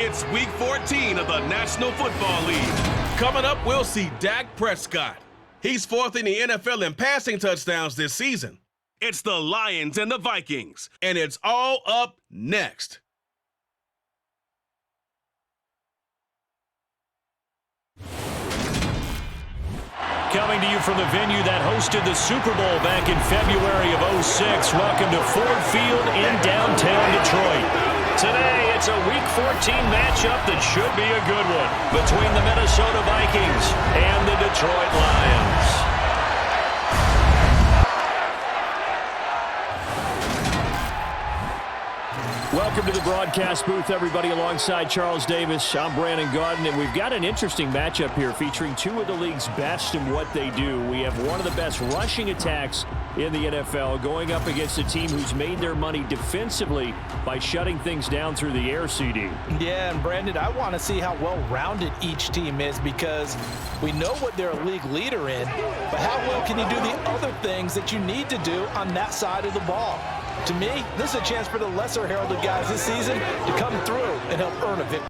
It's Week 14 of the National Football League. Coming up, we'll see Dak Prescott. He's fourth in the NFL in passing touchdowns this season. It's the Lions and the Vikings, and it's all up next. Coming to you from the venue that hosted the Super Bowl back in February of '06. Welcome to Ford Field in downtown Detroit. Today, it's a Week 14 matchup that should be a good one between the Minnesota Vikings and the Detroit Lions. Welcome to the broadcast booth, everybody. Alongside Charles Davis, I'm Brandon Gaudin, and we've got an interesting matchup here featuring two of the league's best in what they do. We have one of the best rushing attacks in the NFL going up against a team who's made their money defensively by shutting things down through the air, CD. Yeah, and Brandon, I want to see how well-rounded each team is because we know what they're a league leader in, but how well can you do the other things that you need to do on that side of the ball? To me, this is a chance for the lesser heralded guys this season to come through and help earn a victory.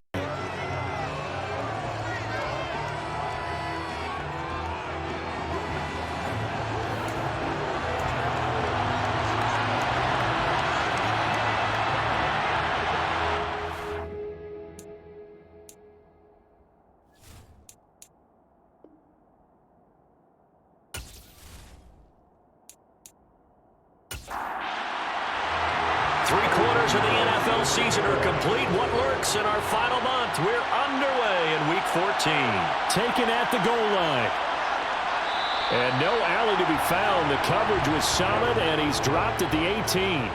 Three-quarters of the NFL season are complete. What lurks in our final month? We're underway in Week 14. Taken at the goal line. And no alley to be found. The coverage was solid, and he's dropped at the 18.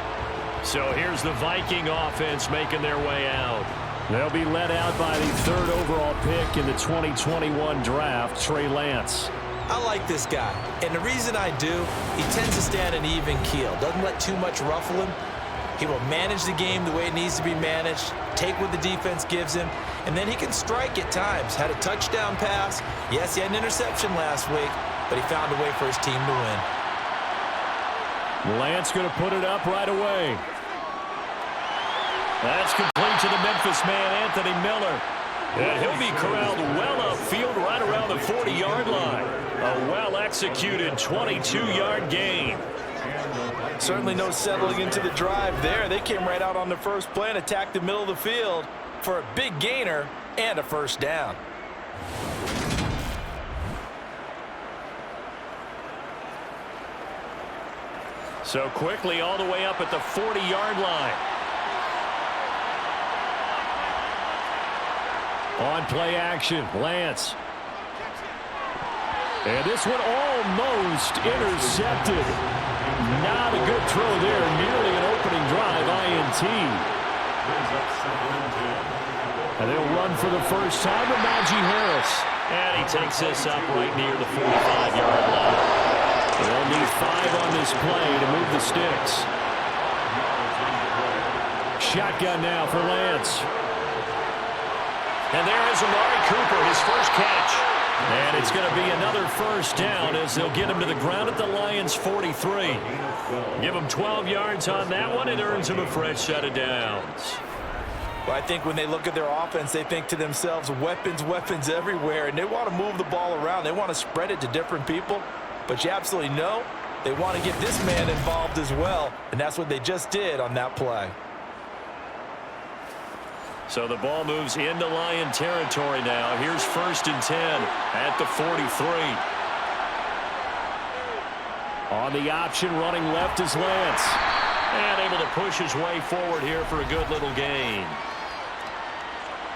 So here's the Viking offense making their way out. They'll be led out by the third overall pick in the 2021 draft, Trey Lance. I like this guy, and the reason I do, he tends to stand an even keel. Doesn't let too much ruffle him. He will manage the game the way it needs to be managed, take what the defense gives him, and then he can strike at times. Had a touchdown pass. Yes, he had an interception last week, but he found a way for his team to win. Lance going to put it up right away. That's complete to the Memphis man, Anthony Miller. And he'll be corralled well upfield right around the 40-yard line. A well-executed 22-yard gain. Certainly no settling into the drive there. They came right out on the first play and attacked the middle of the field for a big gainer and a first down. So quickly all the way up at the 40-yard line. On play action, Lance. And this one almost intercepted. Not a good throw there. Nearly an opening drive, INT. And they'll run for the first time to Najee Harris. And he takes this up right near the 45-yard line. They'll need 5 on this play to move the sticks. Shotgun now for Lance. And there is Amari Cooper, his first catch. And it's going to be another first down as they'll get him to the ground at the Lions' 43. Give him 12 yards on that one. It earns him a fresh set of downs. Well, I think when they look at their offense, they think to themselves, weapons, weapons everywhere. And they want to move the ball around. They want to spread it to different people. But you absolutely know they want to get this man involved as well. And that's what they just did on that play. So the ball moves into Lion territory now. Here's 1st and 10 at the 43. On the option, running left is Lance. And able to push his way forward here for a good little gain.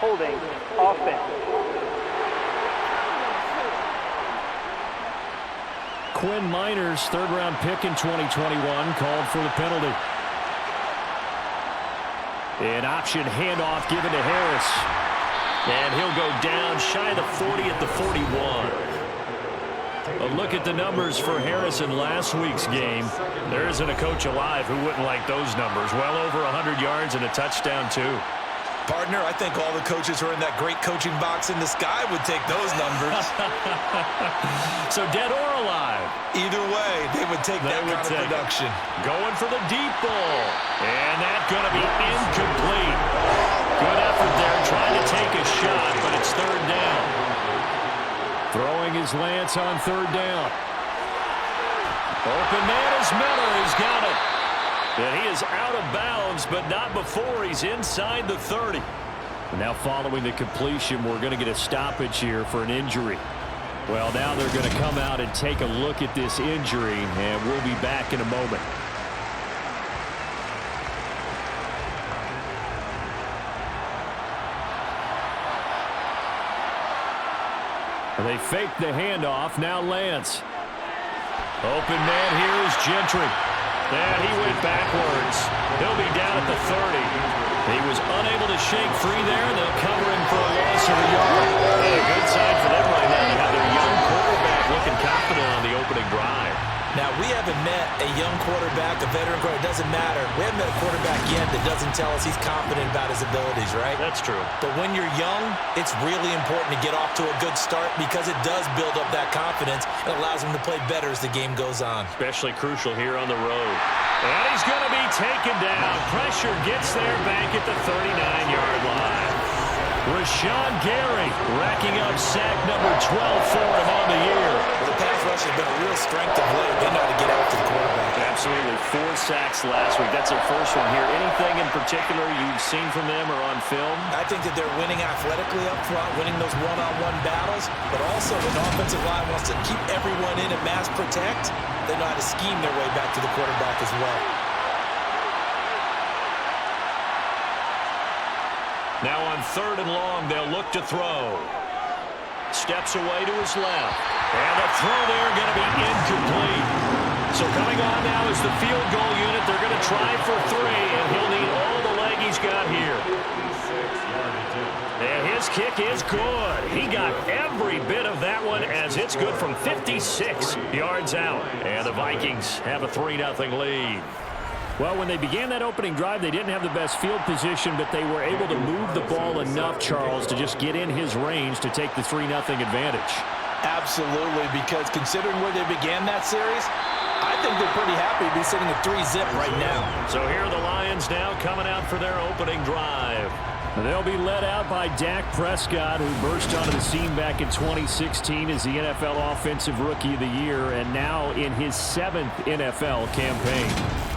Holding offense. Quinn Miners, 3rd-round pick in 2021, called for the penalty. An option handoff given to Harris. And he'll go down shy of the 40 at the 41. A look at the numbers for Harris in last week's game. There isn't a coach alive who wouldn't like those numbers. Well over 100 yards and a touchdown, too. Partner, I think all the coaches who are in that great coaching box in the sky would take those numbers. So dead or alive? Either way, they would take that kind of production. Going for the deep ball. And that's going to be incomplete. Good effort there, trying to take a shot, but it's third down. Throwing his Lance on third down. Open man is Miller. He's got it. And he is out of bounds, but not before he's inside the 30. Now following the completion, we're going to get a stoppage here for an injury. Well, now they're going to come out and take a look at this injury, and we'll be back in a moment. They fake the handoff. Now Lance. Open man here is Gentry. And he went backwards. He'll be down at the 30. He was unable to shake free there. They'll cover him for a loss of a yard. And a good sign for them right now. They have their young quarterback looking confident on the opening drive. Now, we haven't met a young quarterback, a veteran quarterback. It doesn't matter. We haven't met a quarterback yet that doesn't tell us he's confident about his abilities, right? That's true. But when you're young, it's really important to get off to a good start because it does build up that confidence and allows him to play better as the game goes on. Especially crucial here on the road. And he's going to be taken down. Pressure gets there back at the 39-yard line. Rashawn Gary racking up sack number 12 for him on the year. The pass rush has been a real strength of late. They know how to get after the quarterback. Absolutely. 4 sacks last week. That's their first one here. Anything in particular you've seen from them or on film? I think that they're winning athletically up front, winning those one-on-one battles, but also when the offensive line wants to keep everyone in and mass protect, they know how to scheme their way back to the quarterback as well. Now on third and long, they'll look to throw. Steps away to his left. And the throw there going to be incomplete. So coming on now is the field goal unit. They're going to try for 3, and he'll need all the leg he's got here. And his kick is good. He got every bit of that one as it's good from 56 yards out. And the Vikings have a 3-0 lead. Well, when they began that opening drive, they didn't have the best field position, but they were able to move the ball enough, Charles, to just get in his range to take the 3-0 advantage. Absolutely, because considering where they began that series, I think they're pretty happy to be sitting at 3-zip right now. So here are the Lions now coming out for their opening drive. They'll be led out by Dak Prescott, who burst onto the scene back in 2016 as the NFL Offensive Rookie of the Year, and now in his 7th NFL campaign.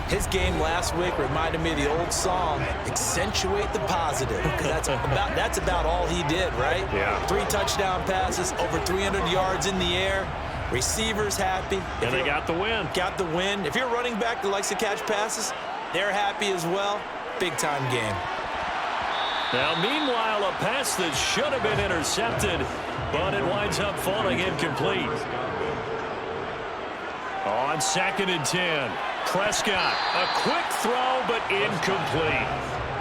His game last week reminded me of the old song, Accentuate the Positive, because that's about all he did, right? Yeah. 3 touchdown passes, over 300 yards in the air, receivers happy. And they got the win. Got the win. If you're a running back that likes to catch passes, they're happy as well. Big-time game. Now, meanwhile, a pass that should have been intercepted, but it winds up falling incomplete. On 2nd and 10, Prescott, a quick throw, but incomplete.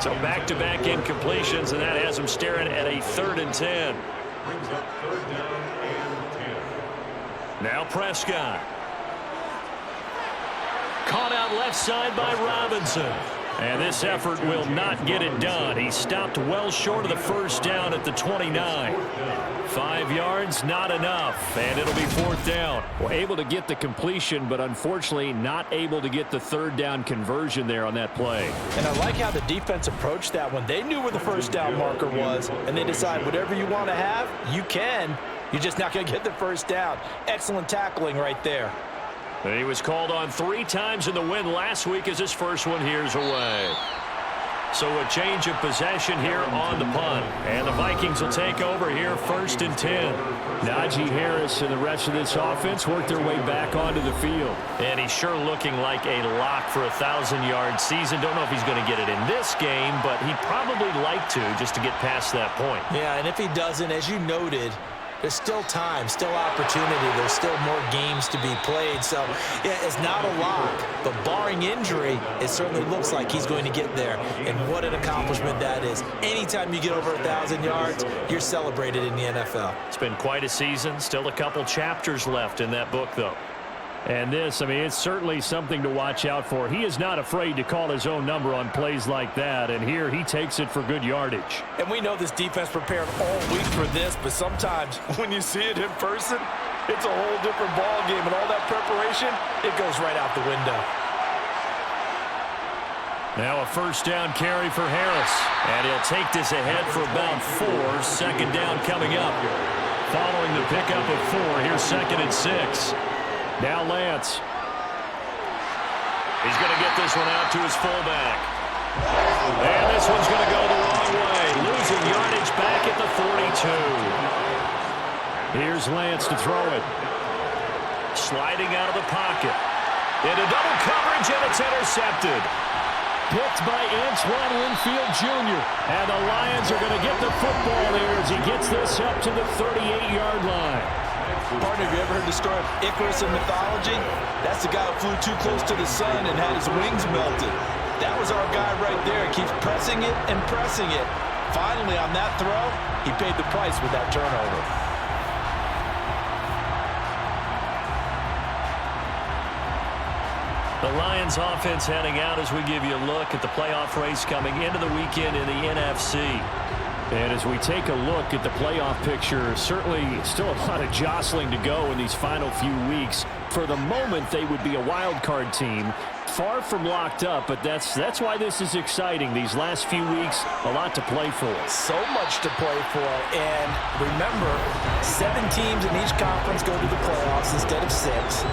So back-to-back incompletions, and that has him staring at a 3rd and 10. Now Prescott. Caught out left side by Robinson. And this effort will not get it done. He stopped well short of the first down at the 29. 5 yards, not enough, and it'll be 4th down. Well, able to get the completion, but unfortunately not able to get the 3rd down conversion there on that play. And I like how the defense approached that one. They knew where the first down marker was, and they decide whatever you want to have, you can. You're just not going to get the first down. Excellent tackling right there. And he was called on 3 times in the win last week as his first one here's away. So a change of possession here on the punt. And the Vikings will take over here 1st and 10. Najee Harris and the rest of this offense work their way back onto the field. And he's sure looking like a lock for a 1,000-yard season. Don't know if he's going to get it in this game, but he'd probably like to just to get past that point. Yeah, and if he doesn't, as you noted, there's still time, still opportunity. There's still more games to be played. So, yeah, it's not a lock. But barring injury, it certainly looks like he's going to get there. And what an accomplishment that is. Anytime you get over 1,000 yards, you're celebrated in the NFL. It's been quite a season. Still a couple chapters left in that book, though. And this, I mean, it's certainly something to watch out for. He is not afraid to call his own number on plays like that, and here he takes it for good yardage. And we know this defense prepared all week for this, but sometimes when you see it in person, it's a whole different ball game, and all that preparation, it goes right out the window. Now a first down carry for Harris. And he'll take this ahead for about 4. Second down coming up. Following the pickup of 4, here's 2nd and 6. Now Lance. He's going to get this one out to his fullback. And this one's going to go the wrong way. Losing yardage back at the 42. Here's Lance to throw it. Sliding out of the pocket. Into double coverage, and it's intercepted. Picked by Antoine Winfield Jr. And the Lions are going to get the football here as he gets this up to the 38-yard line. Partner, have you ever heard the story of Icarus in mythology? That's the guy who flew too close to the sun and had his wings melted. That was our guy right there. He keeps pressing it and pressing it. Finally, on that throw, he paid the price with that turnover. The Lions offense heading out as we give you a look at the playoff race coming into the weekend in the NFC. And as we take a look at the playoff picture, certainly still a lot of jostling to go in these final few weeks. For the moment, they would be a wild card team, far from locked up, but that's why this is exciting. These last few weeks, a lot to play for. So much to play for, and remember, 7 teams in each conference go to the playoffs instead of 6.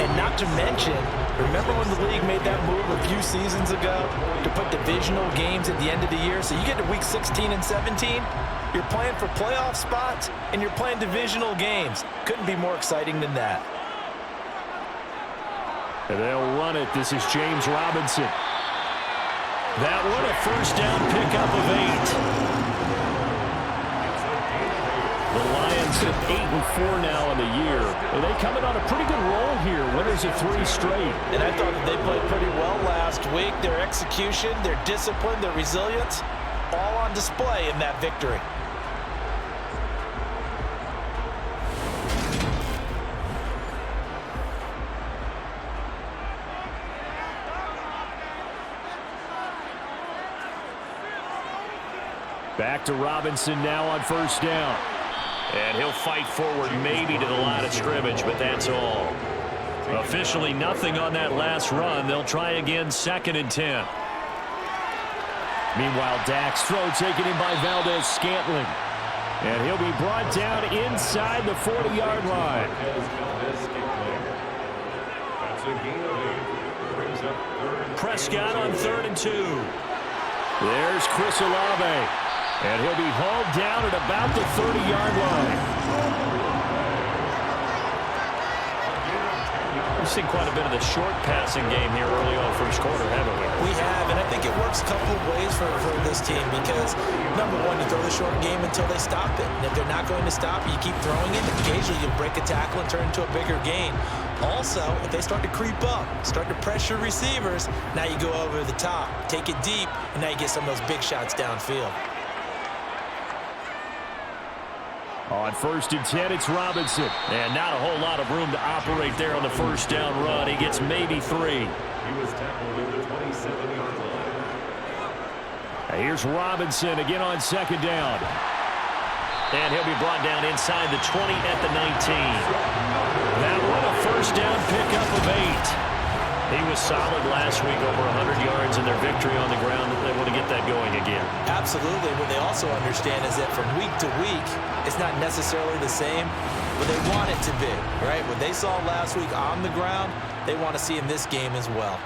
And not to mention, remember when the league made that move a few seasons ago to put divisional games at the end of the year? So you get to week 16 and 17, you're playing for playoff spots, and you're playing divisional games. Couldn't be more exciting than that. And they'll run it. This is James Robinson. That one a first down pickup of 8. The Lions at 8-4 now in the year. And they coming on a pretty good roll here. Winners of 3 straight. And I thought that they played pretty well last week. Their execution, their discipline, their resilience, all on display in that victory. Back to Robinson now on first down. And he'll fight forward maybe to the line of scrimmage, but that's all. Officially nothing on that last run. They'll try again 2nd and 10. Meanwhile, Dak's throw taken in by Valdez-Scantling. And he'll be brought down inside the 40-yard line. Prescott on 3rd and 2. There's Chris Olave. And he'll be hauled down at about the 30-yard line. We've seen quite a bit of the short passing game here early on first quarter, haven't we? We have, and I think it works a couple of ways for this team because, number one, you throw the short game until they stop it. And if they're not going to stop it, you keep throwing it. Occasionally, you'll break a tackle and turn into a bigger gain. Also, if they start to creep up, start to pressure receivers, now you go over the top, take it deep, and now you get some of those big shots downfield. On 1st and 10, it's Robinson. And not a whole lot of room to operate there on the first down run. He gets maybe 3. He was tackled at the 27-yard line. Here's Robinson again on 2nd down. And he'll be brought down inside the 20 at the 19. That one a first down pickup of 8. He was solid last week, over 100 yards in their victory on the ground. They want to get that going again. Absolutely. What they also understand is that from week to week, it's not necessarily the same, but they want it to be, right? What they saw last week on the ground, they want to see in this game as well.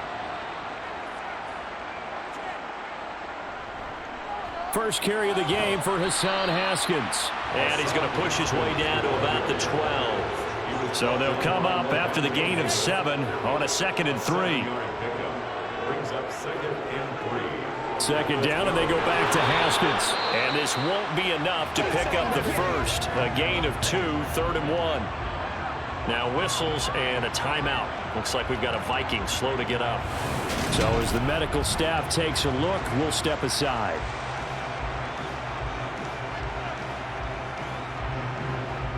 First carry of the game for Hassan Haskins. And he's going to push his way down to about the 12. So they'll come up after the gain of 7 on a 2nd and 3. Brings up 2nd and 3. 2nd down, and they go back to Haskins. And this won't be enough to pick up the first. A gain of 2, 3rd and 1. Now whistles and a timeout. Looks like we've got a Viking slow to get up. So as the medical staff takes a look, we'll step aside.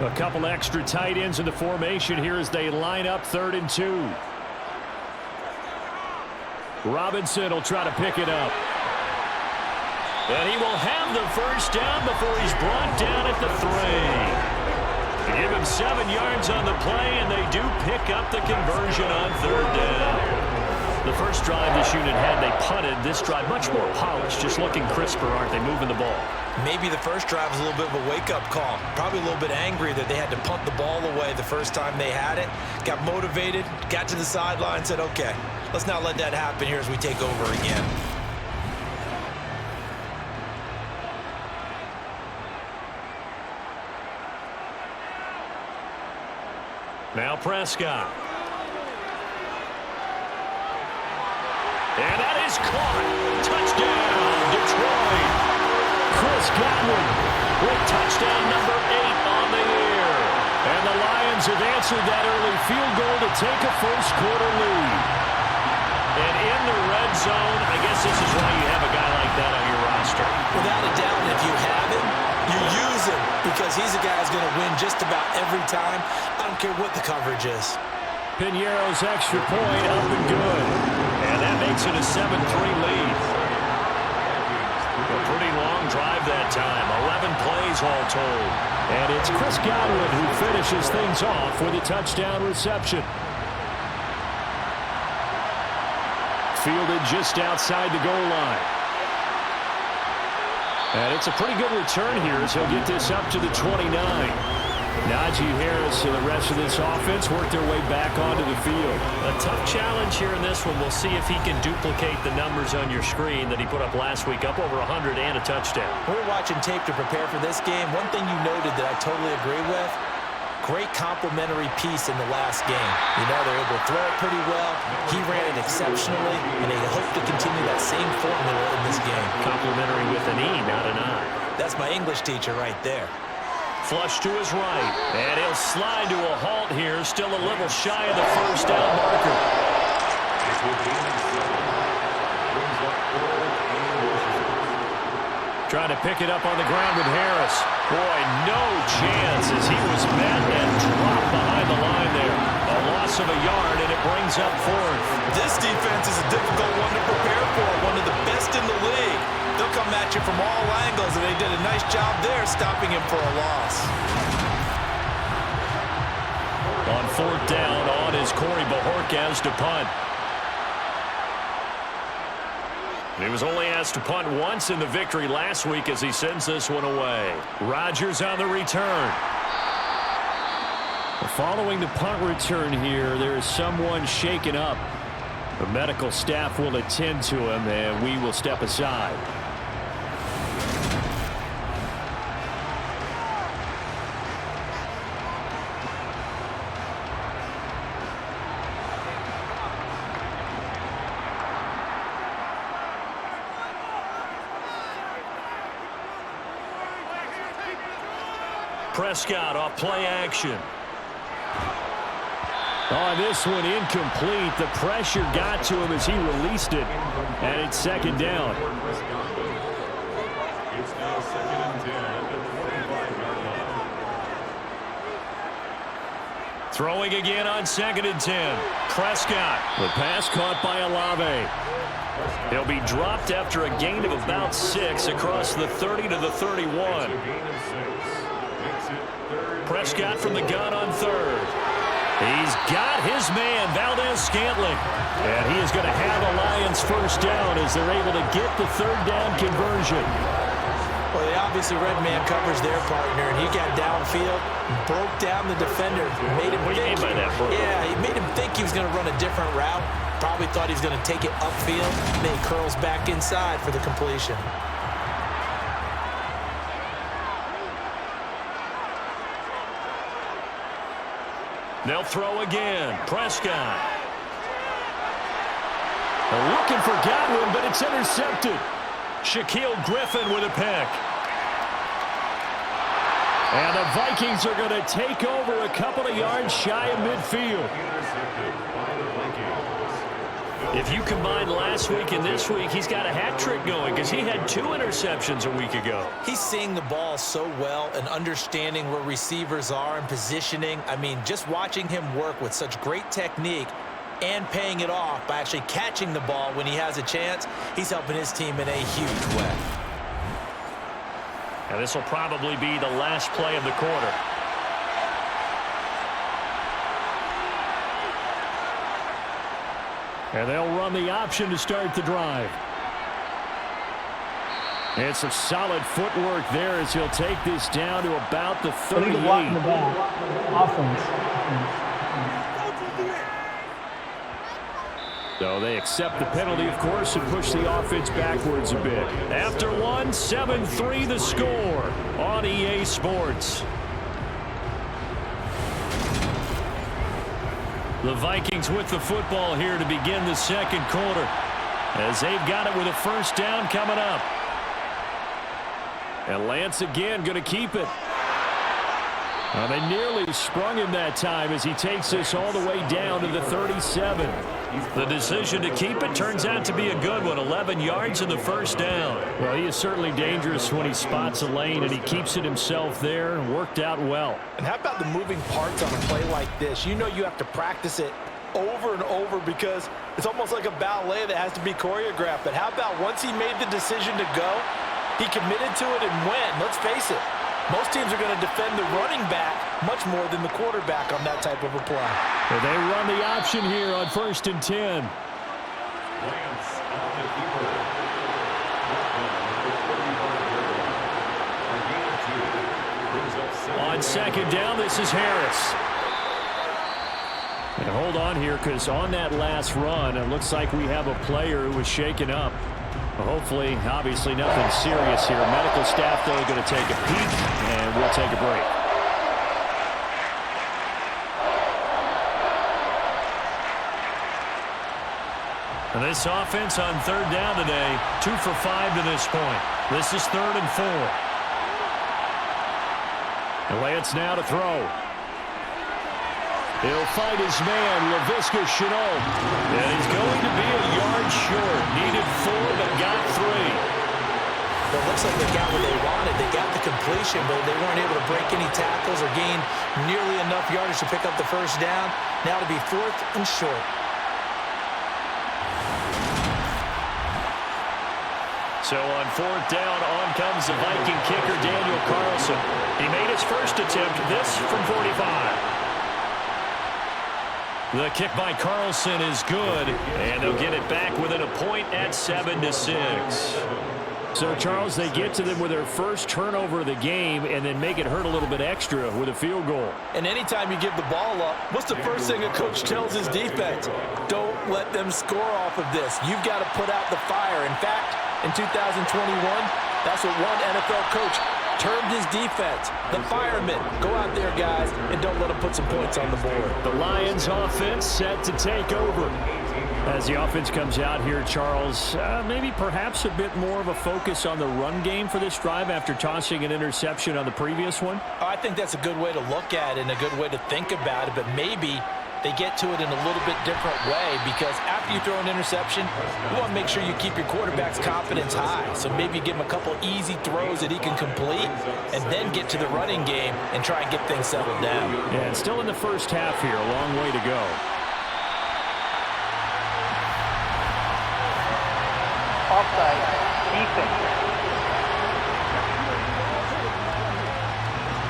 A couple extra tight ends in the formation here as they line up 3rd and 2. Robinson will try to pick it up. And he will have the first down before he's brought down at the 3. They give him 7 yards on the play, and they do pick up the conversion on 3rd down. The first first drive this unit had, they punted. This drive, much more polished, just looking crisper, aren't they, moving the ball? Maybe the first drive was a little bit of a wake-up call. Probably a little bit angry that they had to punt the ball away the first time they had it. Got motivated, got to the sideline, said, okay, let's not let that happen here as we take over again. Now Prescott. And that is caught. Touchdown, Detroit. Chris Godwin with touchdown number 8 on the year. And the Lions have answered that early field goal to take a first quarter lead. And in the red zone, I guess this is why you have a guy like that on your roster. Without a doubt, if you have him, you use him because he's a guy who's going to win just about every time. I don't care what the coverage is. Piñeiro's extra point up and good. And that makes it a 7-3 lead. A pretty long drive that time. 11 plays all told. And it's Chris Godwin who finishes things off with a touchdown reception. Fielded just outside the goal line. And it's a pretty good return here as he'll get this up to the 29. Najee Harris and the rest of this offense work their way back onto the field. A tough challenge here in this one. We'll see if he can duplicate the numbers on your screen that he put up last week, up over 100 and a touchdown. We're watching tape to prepare for this game. One thing you noted that I totally agree with, great complementary piece in the last game. You know, they're able to throw it pretty well. He ran it exceptionally, and they hope to continue that same formula in this game. Complimentary with an E, not an I. That's my English teacher right there. Flush to his right, and he'll slide to a halt here, still a little shy of the first down marker. Trying to pick it up on the ground with Harris. Boy, no chance as he was met and dropped behind the line there. A loss of a yard, and it brings up fourth. This defense is a difficult one to prepare for, one of the best in the league. They'll come at you from all angles, and they did a nice job there stopping him for a loss. On fourth down, on is Corey Bojorquez to punt. He was only asked to punt once in the victory last week as he sends this one away. Rodgers on the return. Following the punt return here, there is someone shaken up. The medical staff will attend to him, and we will step aside. Prescott off play action. Oh, this one incomplete. The pressure got to him as he released it. And it's second down. It's now 2nd and 10 at the 45-yard line. Throwing again on 2nd and 10. Prescott. The pass caught by Olave. He'll be dropped after a gain of about 6 across the 30 to the 31. Prescott from the gun on third. He's got his man, Valdez-Scantling. And he is going to have a Lions first down as they're able to get the third down conversion. Well, they obviously read man coverage their partner, and he got downfield, broke down the defender, made him What do you mean by that, bro? Yeah, he made him think he was going to run a different route. Probably thought he was going to take it upfield. Then he curls back inside for the completion. They'll throw again. Prescott. They're looking for Godwin, but it's intercepted. Shaquille Griffin with a pick. And the Vikings are going to take over a couple of yards shy of midfield. If you combine last week and this week, he's got a hat trick going because he had 2 interceptions a week ago. He's seeing the ball so well and understanding where receivers are and positioning. I mean, just watching him work with such great technique and paying it off by actually catching the ball when he has a chance, he's helping his team in a huge way. And this will probably be the last play of the quarter. And they'll run the option to start the drive. It's some solid footwork there as he'll take this down to about the 38. Offense. So they accept the penalty, of course, and push the offense backwards a bit. After one, 7-3 the score on EA Sports. The Vikings with the football here to begin the second quarter, as they've got it with a first down coming up. And Lance again going to keep it. They nearly sprung him that time as he takes this all the way down to the 37. The decision to keep it turns out to be a good one. 11 yards in the first down. Well, he is certainly dangerous when he spots a lane, and he keeps it himself there and worked out well. And how about the moving parts on a play like this? You know you have to practice it over and over because it's almost like a ballet that has to be choreographed. But how about once he made the decision to go, he committed to it and went. Let's face it, most teams are going to defend the running back much more than the quarterback on that type of a play. Well, they run the option here on 1st and 10. On second down, this is Harris. And hold on here, because on that last run, it looks like we have a player who was shaken up. Hopefully, obviously nothing serious here. Medical staff, though, going to take a peek, and we'll take a break. And this offense on third down today, 2 for 5 to this point. This is 3rd and 4. And Lance now to throw. He'll fight his man, Laviska Shenault. And he's going to be a yard short. Needed 4, but got 3. Well, it looks like they got what they wanted. They got the completion, but they weren't able to break any tackles or gain nearly enough yardage to pick up the first down. Now to be 4th and short. So on 4th down, on comes the Viking kicker, Daniel Carlson. He made his first attempt, this from 45. The kick by Carlson is good, and they'll get it back within a point at 7-6. So, Charles, they get to them with their first turnover of the game and then make it hurt a little bit extra with a field goal. And anytime you give the ball up, what's the first thing a coach tells his defense? Don't let them score off of this. You've got to put out the fire. In fact, in 2021, that's what one NFL coach termed his defense, the firemen. Go out there, guys, and don't let them put some points on the board. The Lions offense set to take over. As the offense comes out here, Charles, maybe perhaps a bit more of a focus on the run game for this drive after tossing an interception on the previous one? I think that's a good way to look at it and a good way to think about it, but maybe they get to it in a little bit different way because after you throw an interception, you want to make sure you keep your quarterback's confidence high. So maybe give him a couple easy throws that he can complete and then get to the running game and try and get things settled down. Yeah, and still in the first half here, a long way to go. Offside. Defense.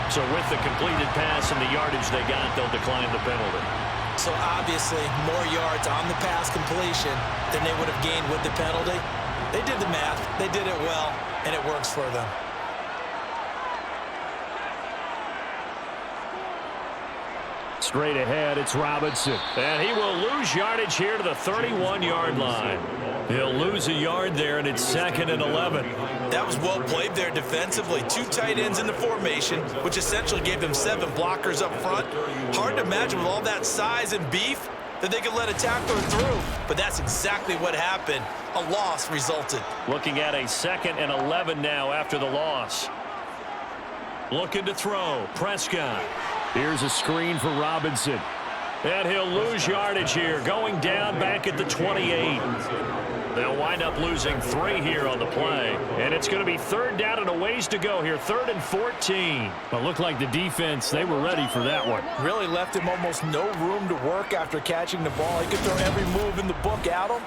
So with the completed pass and the yardage they got, they'll decline the penalty. So obviously more yards on the pass completion than they would have gained with the penalty. They did the math. They did it well, and it works for them. Straight ahead, it's Robinson. And he will lose yardage here to the 31-yard line. He'll lose a yard there, and it's 2nd and 11. That was well played there defensively. 2 tight ends in the formation, which essentially gave them 7 blockers up front. Hard to imagine with all that size and beef that they could let a tackler through. But that's exactly what happened. A loss resulted. Looking at a 2nd and 11 now after the loss. Looking to throw. Prescott. Here's a screen for Robinson. And he'll lose yardage here, going down back at the 28. They'll wind up losing 3 here on the play. And it's going to be 3rd down and a ways to go here, 3rd and 14. Well, looked like the defense, they were ready for that one. Really left him almost no room to work after catching the ball. He could throw every move in the book at him.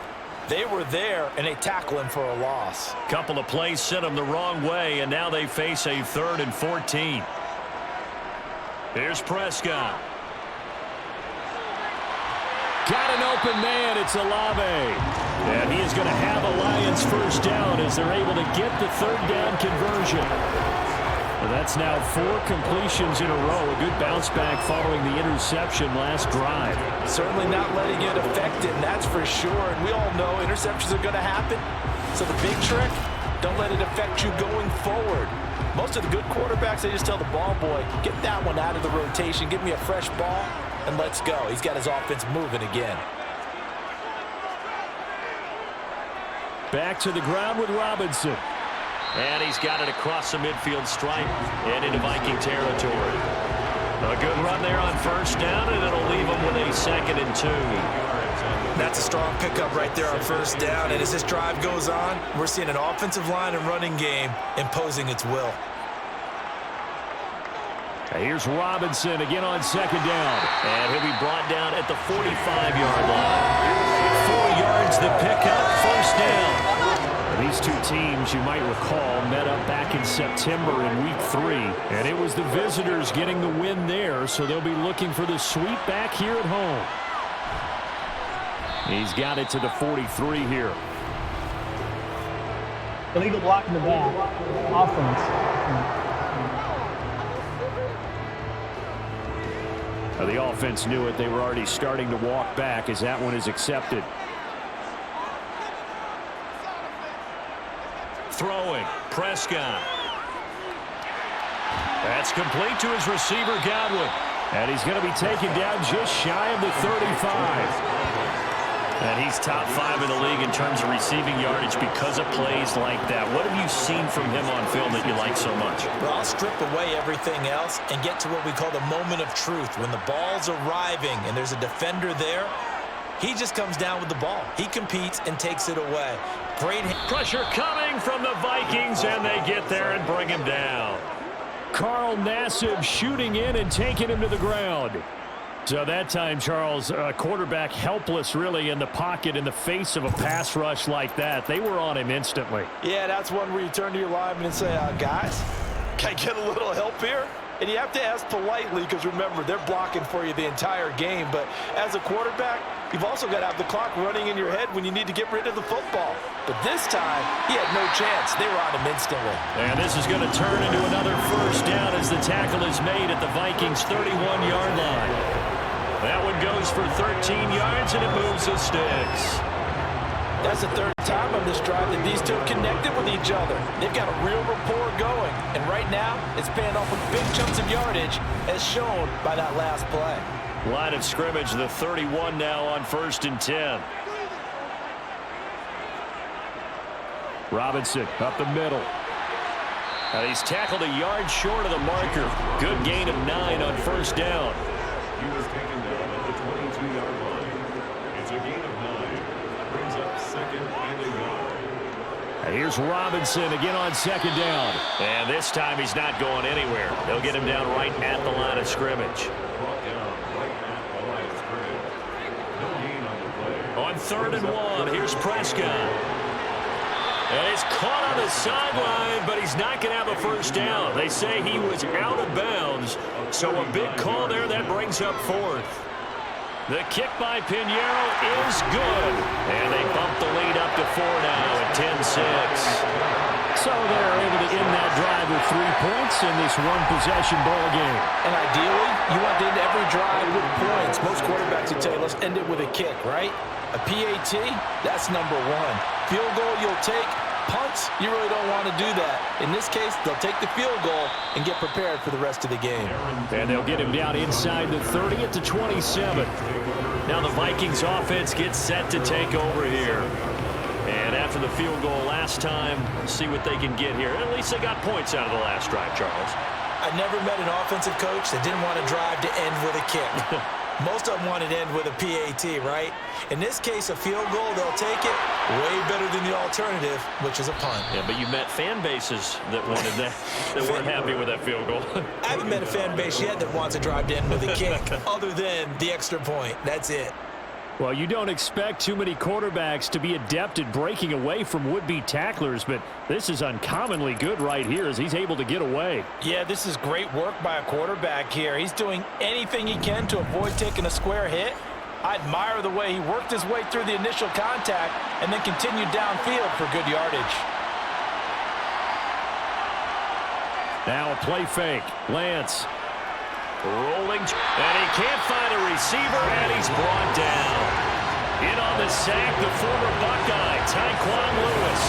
They were there, and they tackle him for a loss. Couple of plays sent him the wrong way, and now they face a 3rd and 14. Here's Prescott. got an open man. It's Olave. And he is going to have a Lions first down as they're able to get the third down conversion. Well, that's now 4 completions in a row. A good bounce back following the interception last drive. Certainly not letting it affect him, that's for sure. And we all know interceptions are going to happen. So the big trick, don't let it affect you going forward. Most of the good quarterbacks, they just tell the ball boy, get that one out of the rotation, give me a fresh ball, and let's go. He's got his offense moving again. Back to the ground with Robinson. And he's got it across the midfield stripe and into Viking territory. A good run there on first down, and it'll leave him with a 2nd and 2. That's a strong pickup right there on first down. And as this drive goes on, we're seeing an offensive line and running game imposing its will. Here's Robinson again on 2nd down. And he'll be brought down at the 45-yard line. 4 yards the pickup, first down. These two teams, you might recall, met up back in September in Week 3. And it was the visitors getting the win there, so they'll be looking for the sweep back here at home. He's got it to the 43 here. Illegal block in the back. Offense. The offense knew it. They were already starting to walk back as that one is accepted. Throwing, Prescott. That's complete to his receiver, Godwin. And he's going to be taken down just shy of the 35. And he's top 5 in the league in terms of receiving yardage because of plays like that. What have you seen from him on film that you like so much? Well, I'll strip away everything else and get to what we call the moment of truth. When the ball's arriving and there's a defender there, he just comes down with the ball. He competes and takes it away. Great pressure coming from the Vikings, and they get there and bring him down. Carl Nassib shooting in and taking him to the ground. So that time, Charles, quarterback helpless really in the pocket in the face of a pass rush like that. They were on him instantly. Yeah, that's one where you turn to your lineman and say, guys, can I get a little help here? And you have to ask politely because, remember, they're blocking for you the entire game. But as a quarterback, you've also got to have the clock running in your head when you need to get rid of the football. But this time, he had no chance. They were on him instantly. And this is going to turn into another first down as the tackle is made at the Vikings' 31-yard line. That one goes for 13 yards, and it moves the sticks. That's the third time on this drive that these two have connected with each other. They've got a real rapport going. And right now, it's paying off with big chunks of yardage, as shown by that last play. Line of scrimmage, the 31 now on 1st and 10. Robinson up the middle. And he's tackled a yard short of the marker. Good gain of 9 on first down. He was taken down at the 22-yard line. It's a gain of 9. Brings up 2nd and a yard. And here's Robinson again on 2nd down. And this time he's not going anywhere. They'll get him down right at the line of scrimmage. Brought down right at the line of scrimmage. No gain on the play. On 3rd and 1, here's Prescott. And he's caught on the sideline, but he's not going to have a first down. They say he was out of bounds, so a big call there that brings up 4th. The kick by Pinheiro is good, and they bump the lead up to 4 now at 10-6. So they're able to end that drive with 3 points in this one-possession ball game. And ideally, you want to end every drive with points. Most quarterbacks would tell you, let's end it with a kick, right? A PAT, that's number 1. Field goal you'll take. Punts, you really don't want to do that. In this case, they'll take the field goal and get prepared for the rest of the game. And they'll get him down inside the 30 at the 27. Now the Vikings offense gets set to take over here. And after the field goal last time, see what they can get here. At least they got points out of the last drive, Charles. I never met an offensive coach that didn't want to drive to end with a kick. Most of them wanted to end with a PAT, right? In this case, a field goal, they'll take it. Way better than the alternative, which is a punt. Yeah, but you met fan bases that wanted that, that weren't happy with that field goal. I haven't met a fan base yet that wants to drive to end with a kick, other than the extra point. That's it. Well, you don't expect too many quarterbacks to be adept at breaking away from would-be tacklers, but this is uncommonly good right here as he's able to get away. Yeah, this is great work by a quarterback here. He's doing anything he can to avoid taking a square hit, I admire the way he worked his way through the initial contact and then continued downfield for good yardage. Now a play fake. Lance. Rolling. And he can't find a receiver, and he's brought down. In on the sack, the former Buckeye, Tyquan Lewis.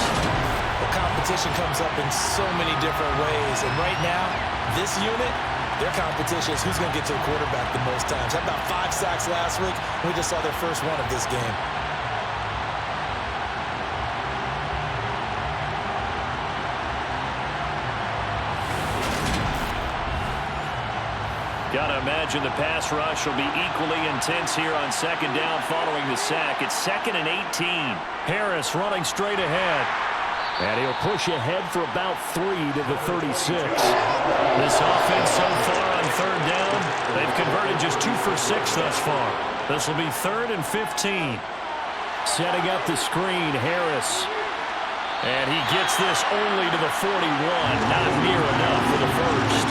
The competition comes up in so many different ways. And right now, this unit, their competition is who's going to get to the quarterback the most times. Had about 5 sacks last week. We just saw their first one of this game. Gotta imagine the pass rush will be equally intense here on second down following the sack. It's 2nd and 18. Harris running straight ahead. And he'll push ahead for about 3 to the 36. This offense so far on third down, they've converted just 2 for 6 thus far. This will be 3rd and 15. Setting up the screen, Harris. And he gets this only to the 41. Not near enough for the first.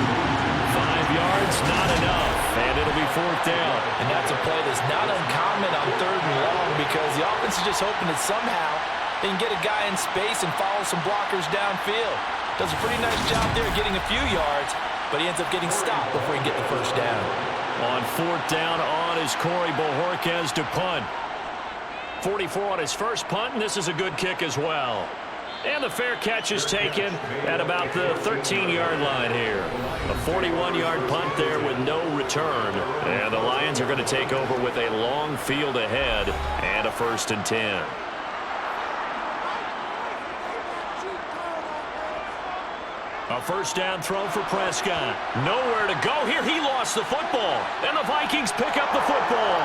5 yards, not enough. And it'll be 4th down. And that's a play that's not uncommon on 3rd and long because the offense is just hoping that somehow they can get a guy in space and follow some blockers downfield. Does a pretty nice job there getting a few yards, but he ends up getting stopped before he can get the first down. On 4th down on is Corey Bojorquez to punt. 44 on his first punt, and this is a good kick as well. And the fair catch is taken at about the 13-yard line here. A 41-yard punt there with no return. And the Lions are going to take over with a long field ahead and a 1st and 10. A first down throw for Prescott. Nowhere to go here. He lost the football. And the Vikings pick up the football.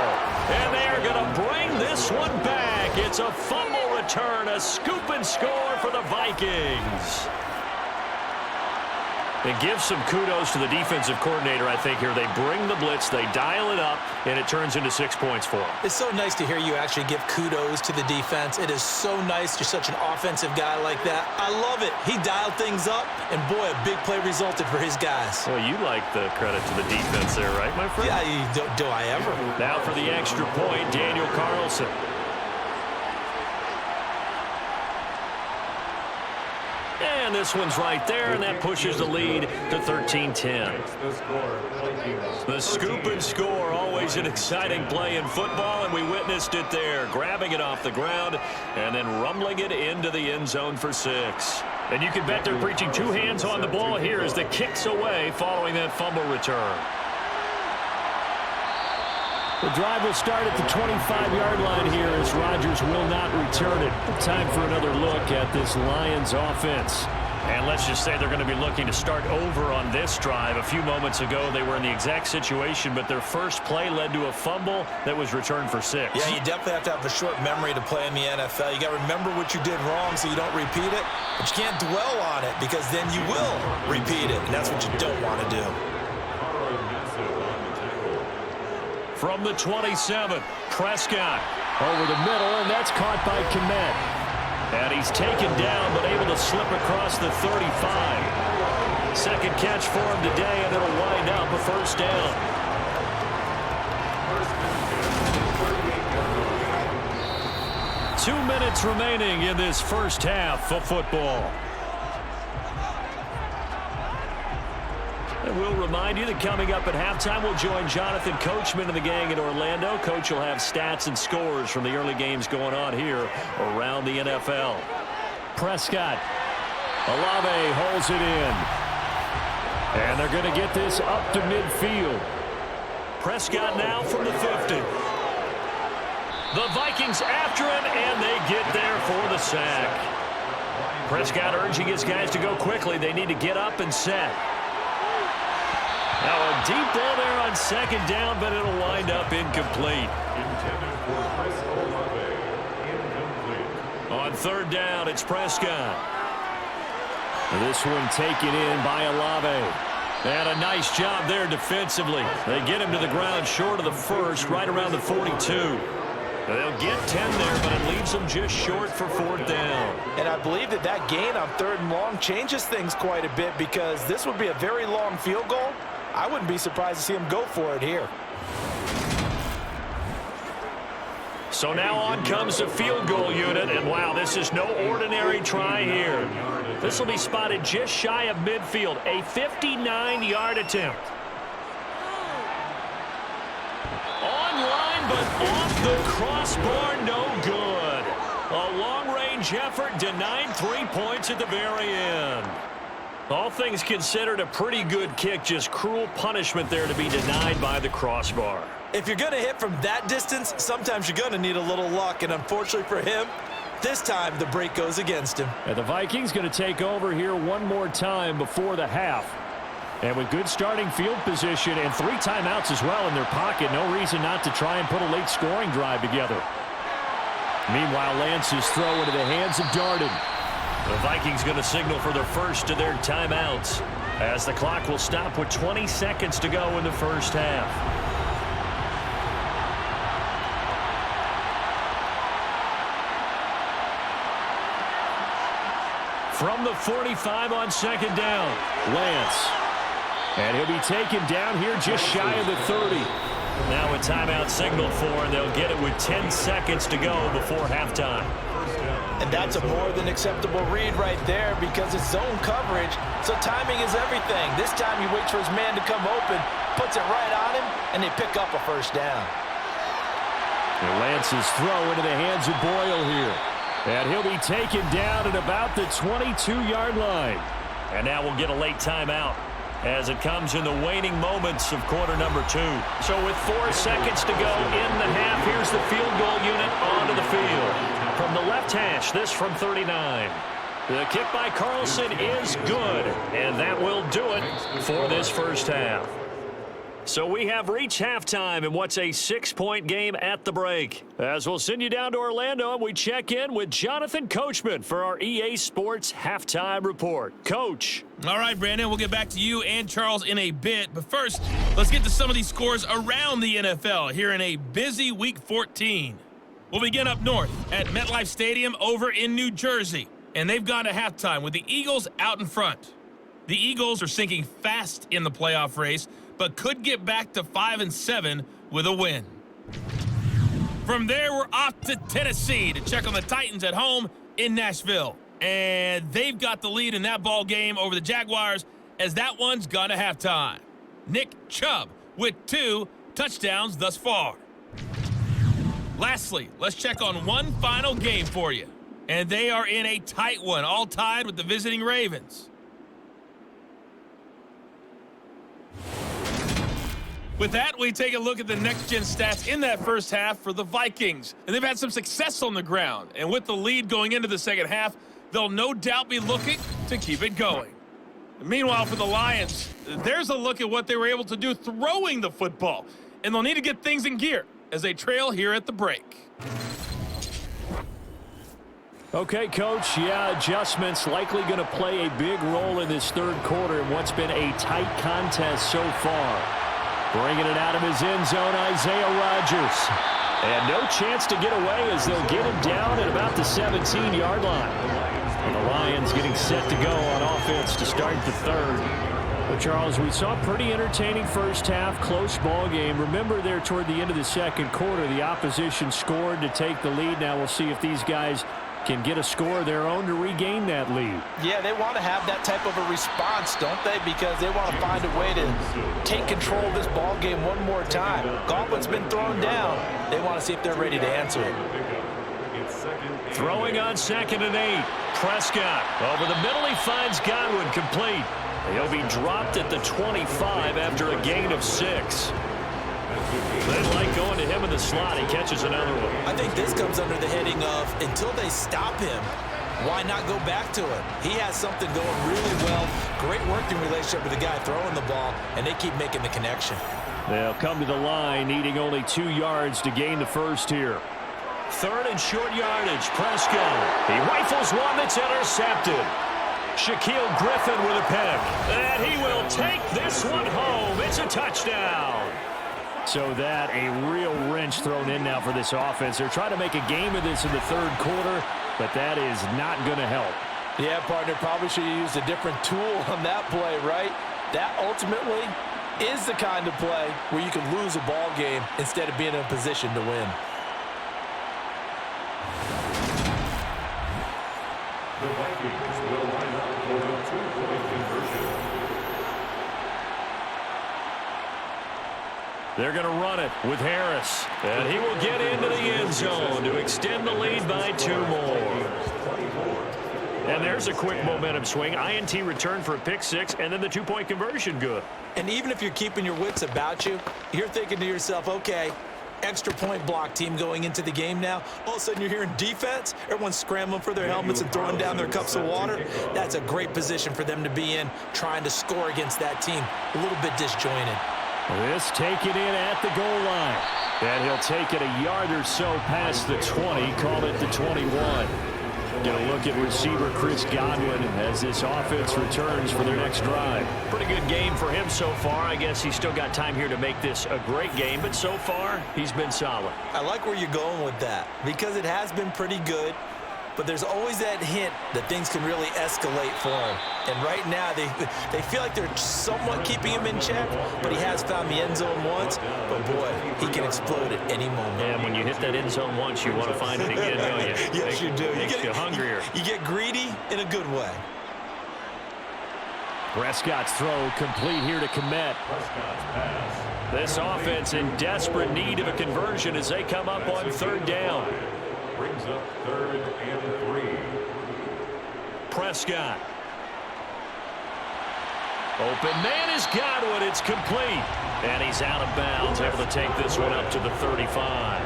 And they are going to bring this one back. It's a fumble return, a scoop and score for the Vikings. It gives some kudos to the defensive coordinator, I think, here. They bring the blitz, they dial it up, and it turns into 6 points for them. It's so nice to hear you actually give kudos to the defense. It is so nice. You're such an offensive guy like that. I love it. He dialed things up, and boy, a big play resulted for his guys. Well, you like the credit to the defense there, right, my friend? Yeah, do I ever? Now for the extra point, Daniel Carlson. And this one's right there, and that pushes the lead to 13-10. The scoop and score, always an exciting play in football, and we witnessed it there, grabbing it off the ground and then rumbling it into the end zone for 6. And you can bet they're preaching 2 hands on the ball here as the kick's away following that fumble return. The drive will start at the 25-yard line here as Rodgers will not return it. Time for another look at this Lions offense. And let's just say they're going to be looking to start over on this drive. A few moments ago, they were in the exact situation, but their first play led to a fumble that was returned for 6. Yeah, you definitely have to have a short memory to play in the NFL. You got to remember what you did wrong so you don't repeat it, but you can't dwell on it because then you will repeat it, and that's what you don't want to do. From the 27, Prescott over the middle, and that's caught by Kmet. And he's taken down, but able to slip across the 35. Second catch for him today, and it'll wind up a first down. Two minutes remaining in this first half of football. And we'll remind you that coming up at halftime, we'll join Jonathan Coachman and the gang in Orlando. Coach will have stats and scores from the early games going on here around the NFL. Prescott. Olave holds it in. And they're going to get this up to midfield. Prescott now from the 50. The Vikings after him, and they get there for the sack. Prescott urging his guys to go quickly. They need to get up and set. Now a deep ball there on second down, but it'll wind up incomplete. On third down, it's Prescott. This one taken in by Olave. And a nice job there defensively. They get him to the ground short of the first, right around the 42. They'll get 10 there, but it leaves them just short for 4th down. And I believe that gain on 3rd and long changes things quite a bit because this would be a very long field goal. I wouldn't be surprised to see him go for it here. So now on comes the field goal unit, and wow, this is no ordinary try here. This will be spotted just shy of midfield, a 59-yard attempt. Online, but off the crossbar, no good. A long-range effort denied 3 points at the very end. All things considered, a pretty good kick, just cruel punishment there to be denied by the crossbar. If you're going to hit from that distance, sometimes you're going to need a little luck, and unfortunately for him, this time the break goes against him. And the Vikings going to take over here one more time before the half. And with good starting field position and 3 timeouts as well in their pocket, no reason not to try and put a late scoring drive together. Meanwhile, Lance's throw into the hands of Darden. The Vikings going to signal for their first of their timeouts as the clock will stop with 20 seconds to go in the first half. From the 45 on second down, Lance. And he'll be taken down here just shy of the 30. Now a timeout signaled for, and they'll get it with 10 seconds to go before halftime. And that's a more than acceptable read right there because it's zone coverage, so timing is everything. This time he waits for his man to come open, puts it right on him, and they pick up a first down. And Lance's throw into the hands of Boyle here. And he'll be taken down at about the 22-yard line. And now we'll get a late timeout as it comes in the waning moments of quarter number 2. So with 4 seconds to go in the half, here's the field goal unit onto the field. From the left hash, this from 39. The kick by Carlson is good, and that will do it for this first half. So we have reached halftime in what's a 6-point game at the break. As we'll send you down to Orlando, and we check in with Jonathan Coachman for our EA Sports Halftime Report. Coach. All right, Brandon, we'll get back to you and Charles in a bit. But first, let's get to some of these scores around the NFL here in a busy Week 14. We'll begin up north at MetLife Stadium over in New Jersey. And they've gone to halftime with the Eagles out in front. The Eagles are sinking fast in the playoff race, but could get back to 5-7 with a win. From there, we're off to Tennessee to check on the Titans at home in Nashville. And they've got the lead in that ball game over the Jaguars as that one's gone to halftime. Nick Chubb with 2 touchdowns thus far. Lastly, let's check on one final game for you. And they are in a tight one, all tied with the visiting Ravens. With that, we take a look at the next-gen stats in that first half for the Vikings. And they've had some success on the ground. And with the lead going into the second half, they'll no doubt be looking to keep it going. And meanwhile, for the Lions, there's a look at what they were able to do throwing the football. And they'll need to get things in gear as they trail here at the break. Okay, Coach, adjustments likely going to play a big role in this third quarter in what's been a tight contest so far. Bringing it out of his end zone, Isaiah Rodgers. And no chance to get away as they'll get him down at about the 17-yard line. And the Lions getting set to go on offense to start the third. But Charles, we saw a pretty entertaining first half, close ball game. Remember there toward the end of the second quarter, the opposition scored to take the lead. Now we'll see if these guys can get a score of their own to regain that lead. Yeah, they want to have that type of a response, don't they? Because they want to find a way to take control of this ball game one more time. Gauntlet's been thrown down. They want to see if they're ready to answer it. Throwing on 2nd and 8. Prescott over the middle. He finds Godwin complete. He'll be dropped at the 25 after a gain of 6. They like going to him in the slot. He catches another one. I think this comes under the heading of until they stop him, why not go back to him? He has something going really well. Great working relationship with the guy throwing the ball, and they keep making the connection. They'll come to the line, needing only 2 yards to gain the first here. 3rd and short yardage. Prescott. He rifles one that's intercepted. Shaquille Griffin with a pick. And he will take this one home. It's a touchdown. So that a real wrench thrown in now for this offense. They're trying to make a game of this in the third quarter, but that is not going to help. Yeah, partner, probably should have used a different tool on that play, right? That ultimately is the kind of play where you can lose a ball game instead of being in a position to win. The Vikings will line up for the 2-point conversion. They're going to run it with Harris. And he will get into the end zone to extend the lead by 2 more. And there's a quick momentum swing. INT return for a pick 6, and then the 2-point conversion good. And even if you're keeping your wits about you, you're thinking to yourself, okay, extra point block team going into the game now. All of a sudden you're hearing defense. Everyone's scrambling for their helmets and throwing down their cups of water. That's a great position for them to be in, trying to score against that team. A little bit disjointed. This taken in at the goal line. And he'll take it a yard or so past the 20, call it the 21. Get a look at receiver Chris Godwin as this offense returns for their next drive. Pretty good game for him so far. I guess he's still got time here to make this a great game, but so far, he's been solid. I like where you're going with that because it has been pretty good, but there's always that hint that things can really escalate for him. And right now, they feel like they're somewhat keeping him in check, but he has found the end zone once. But, boy, he can explode at any moment. And when you hit that end zone once, you want to find it again, don't you? Yes, you do. Makes you hungrier. You get greedy in a good way. Prescott's throw complete here to Komet. This offense in desperate need of a conversion as they come up on 3rd down. Brings up 3rd and 3. Prescott. Open man is Godwin. It's complete. And he's out of bounds, able to take this one up to the 35.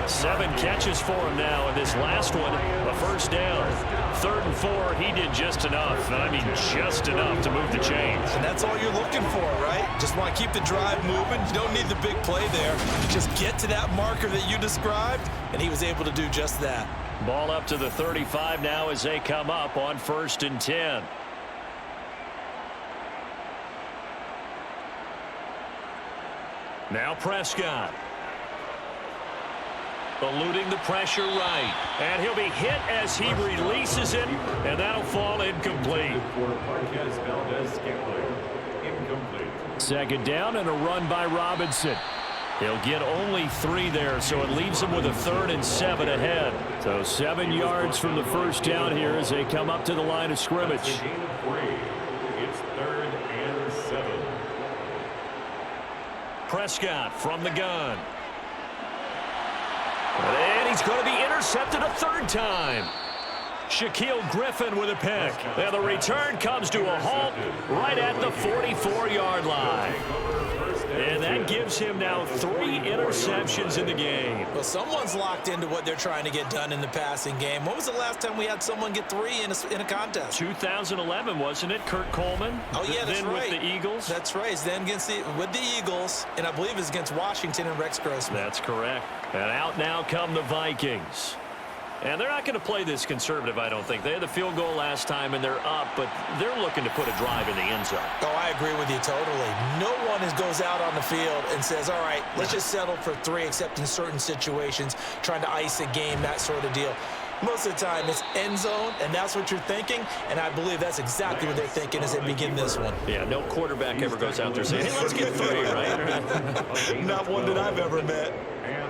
7 catches for him now, and this last one, a 1st down. 3rd and 4, he did just enough, and I mean just enough to move the chains. And that's all you're looking for, right? Just want to keep the drive moving. You don't need the big play there. Just get to that marker that you described, and he was able to do just that. Ball up to the 35 now as they come up on 1st and 10. Now Prescott. Eluding the pressure right. And he'll be hit as he releases it, and that'll fall incomplete. Incomplete. 2nd down and a run by Robinson. He'll get only 3 there, so it leaves him with a 3rd and 7 ahead. So 7 yards from the 1st down here as they come up to the line of scrimmage. It's 3rd and 7. Prescott from the gun. And he's going to be intercepted a 3rd time. Shaquille Griffin with a pick. And the return comes to a halt right at the 44-yard line. And that gives him now 3 interceptions in the game. Well, someone's locked into what they're trying to get done in the passing game. When was the last time we had someone get 3 in a contest? 2011, wasn't it? Kurt Coleman? Oh, yeah, that's then right. With the Eagles? That's right. It's then with the Eagles, and I believe it's against Washington and Rex Grossman. That's correct. And out now come the Vikings. And they're not going to play this conservative, I don't think. They had the field goal last time, and they're up, but they're looking to put a drive in the end zone. Oh, I agree with you totally. No one goes out on the field and says, all right, let's just settle for 3, except in certain situations, trying to ice a game, that sort of deal. Most of the time, it's end zone, and that's what you're thinking, and I believe that's exactly what they're thinking as they begin this one. Yeah, no quarterback ever goes out there saying, hey, let's get 3, right? Not one that I've ever met.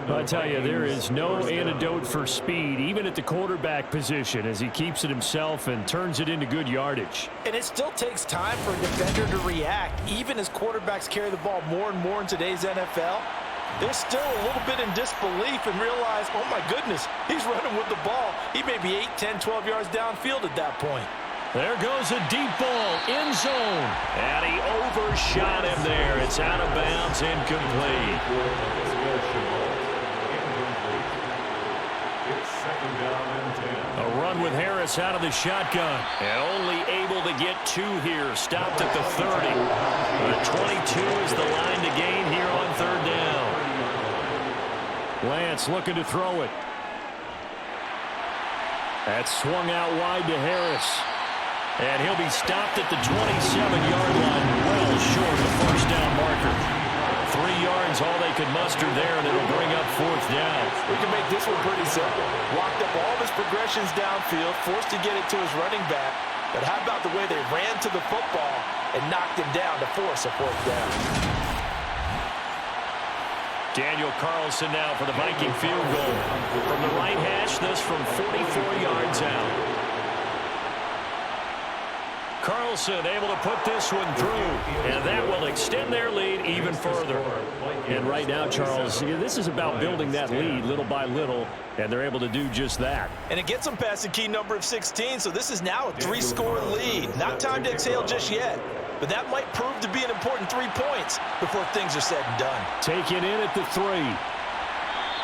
I tell you, there is no antidote for speed, even at the quarterback position, as he keeps it himself and turns it into good yardage. And it still takes time for a defender to react, even as quarterbacks carry the ball more and more in today's NFL. They're still a little bit in disbelief and realize, oh my goodness, he's running with the ball. He may be 8, 10, 12 yards downfield at that point. There goes a deep ball, end zone. And he overshot him there. It's out of bounds, incomplete. It's 2nd down and 10. A run with Harris out of the shotgun. And only able to get 2 here. Stopped at the 30. The 22 is the line to gain here on 3rd down. Lance looking to throw it. That's swung out wide to Harris. And he'll be stopped at the 27-yard line, well short of the 1st down marker. 3 yards, all they could muster there, and it'll bring up 4th down. We can make this one pretty simple. Locked up all of his progressions downfield, forced to get it to his running back. But how about the way they ran to the football and knocked him down to force a 4th down? Daniel Carlson now for the Viking field goal. From the right hash, this from 44 yards out. Wilson able to put this one through, and that will extend their lead even further. And right now, Charles, this is about building that lead little by little, and they're able to do just that. And it gets them past the key number of 16, so this is now a 3-score lead. Not time to exhale just yet, but that might prove to be an important 3 points before things are said and done. Taken in at the 3.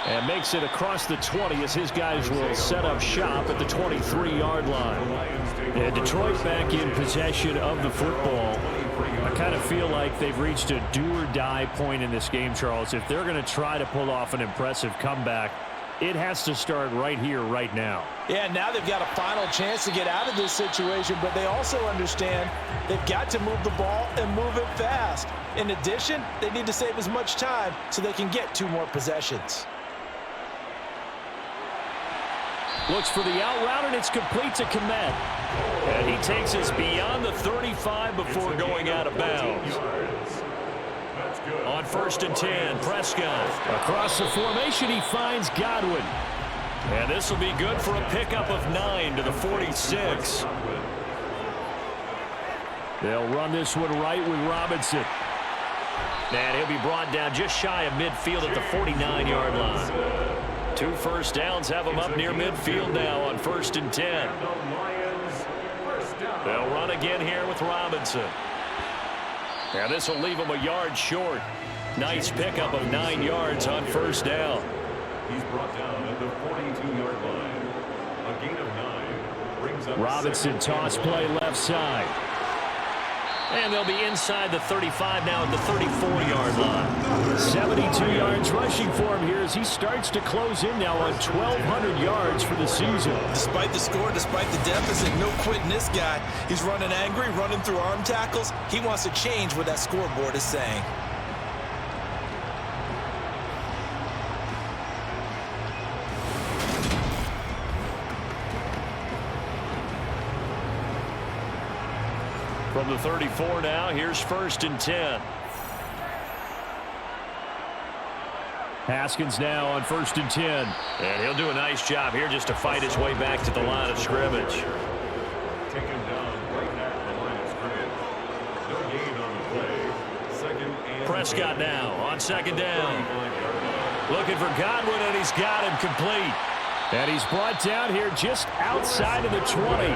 And makes it across the 20 as his guys will set up shop at the 23-yard line. And Detroit back in possession of the football. I kind of feel like they've reached a do-or-die point in this game, Charles. If they're going to try to pull off an impressive comeback, it has to start right here, right now. Yeah, now they've got a final chance to get out of this situation, but they also understand they've got to move the ball and move it fast. In addition, they need to save as much time so they can get 2 more possessions. Looks for the out route, and it's complete to Komet. And he takes us beyond the 35 before going out of bounds. On 1st and 10, Prescott. Across the formation, he finds Godwin. And this will be good for a pickup of 9 to the 46. They'll run this one right with Robinson. And he'll be brought down just shy of midfield at the 49-yard line. 2 first downs have him up near midfield now on 1st and 10. They'll run again here with Robinson. And this will leave him a yard short. Nice pickup of 9 yards on 1st down. He's brought down at the 42-yard line. A gain of 9 brings up Robinson toss play left side. And they'll be inside the 35 now at the 34-yard line. 72 yards rushing for him here as he starts to close in now on 1,200 yards for the season. Despite the score, despite the deficit, no quitting this guy. He's running angry, running through arm tackles. He wants to change what that scoreboard is saying. From the 34 now, here's 1st and 10. Haskins now on 1st and 10. And he'll do a nice job here just to fight his way back to the line of scrimmage. Taken down right at the line of scrimmage. No gain on the play. 2nd and Prescott now on 2nd down. Looking for Godwin, and he's got him complete. And he's brought down here just outside of the 20.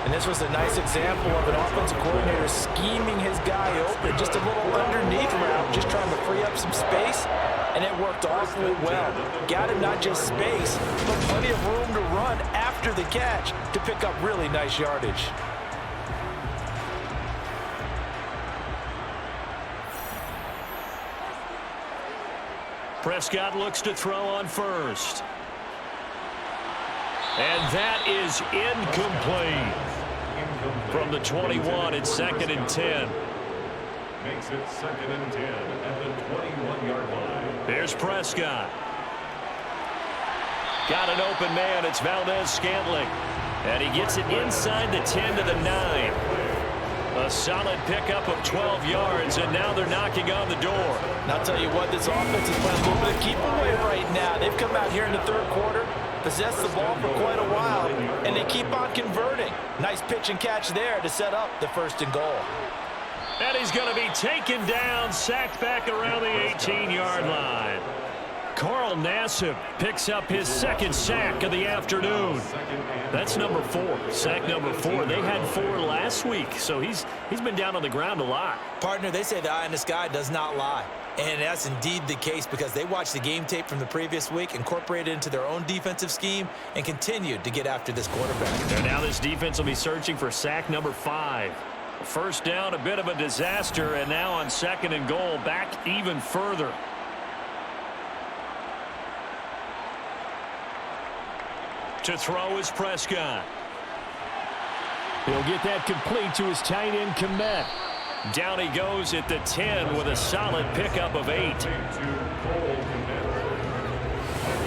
And this was a nice example of an offensive coordinator scheming his guy open. Just a little underneath route, just trying to free up some space, and it worked awfully well. Got him not just space, but plenty of room to run after the catch to pick up really nice yardage. Prescott looks to throw on 1st. And that is incomplete. From the 21, it's 2nd and 10. makes it 2nd and 10 at the 21-yard line. Here's Prescott. Got an open man. It's Valdez-Scantling. And he gets it inside the 10 to the 9. A solid pickup of 12 yards, and now they're knocking on the door. And I'll tell you what, this offense is playing a little bit of keep away right now. They've come out here in the third quarter, possessed the ball for quite a while, and they keep on converting. Nice pitch and catch there to set up the 1st and goal. And he's going to be taken down, sacked back around the 18-yard line. Carl Nassib picks up his 2nd sack of the afternoon. That's number 4, sack number 4. They had 4 last week, so he's been down on the ground a lot. Partner, they say the eye in the sky does not lie. And that's indeed the case because they watched the game tape from the previous week, incorporated it into their own defensive scheme, and continued to get after this quarterback. And now this defense will be searching for sack number 5. 1st down, a bit of a disaster, and now on 2nd and goal, back even further. To throw is Prescott. He'll get that complete to his tight end, Komet. Down he goes at the 10 with a solid pickup of 8.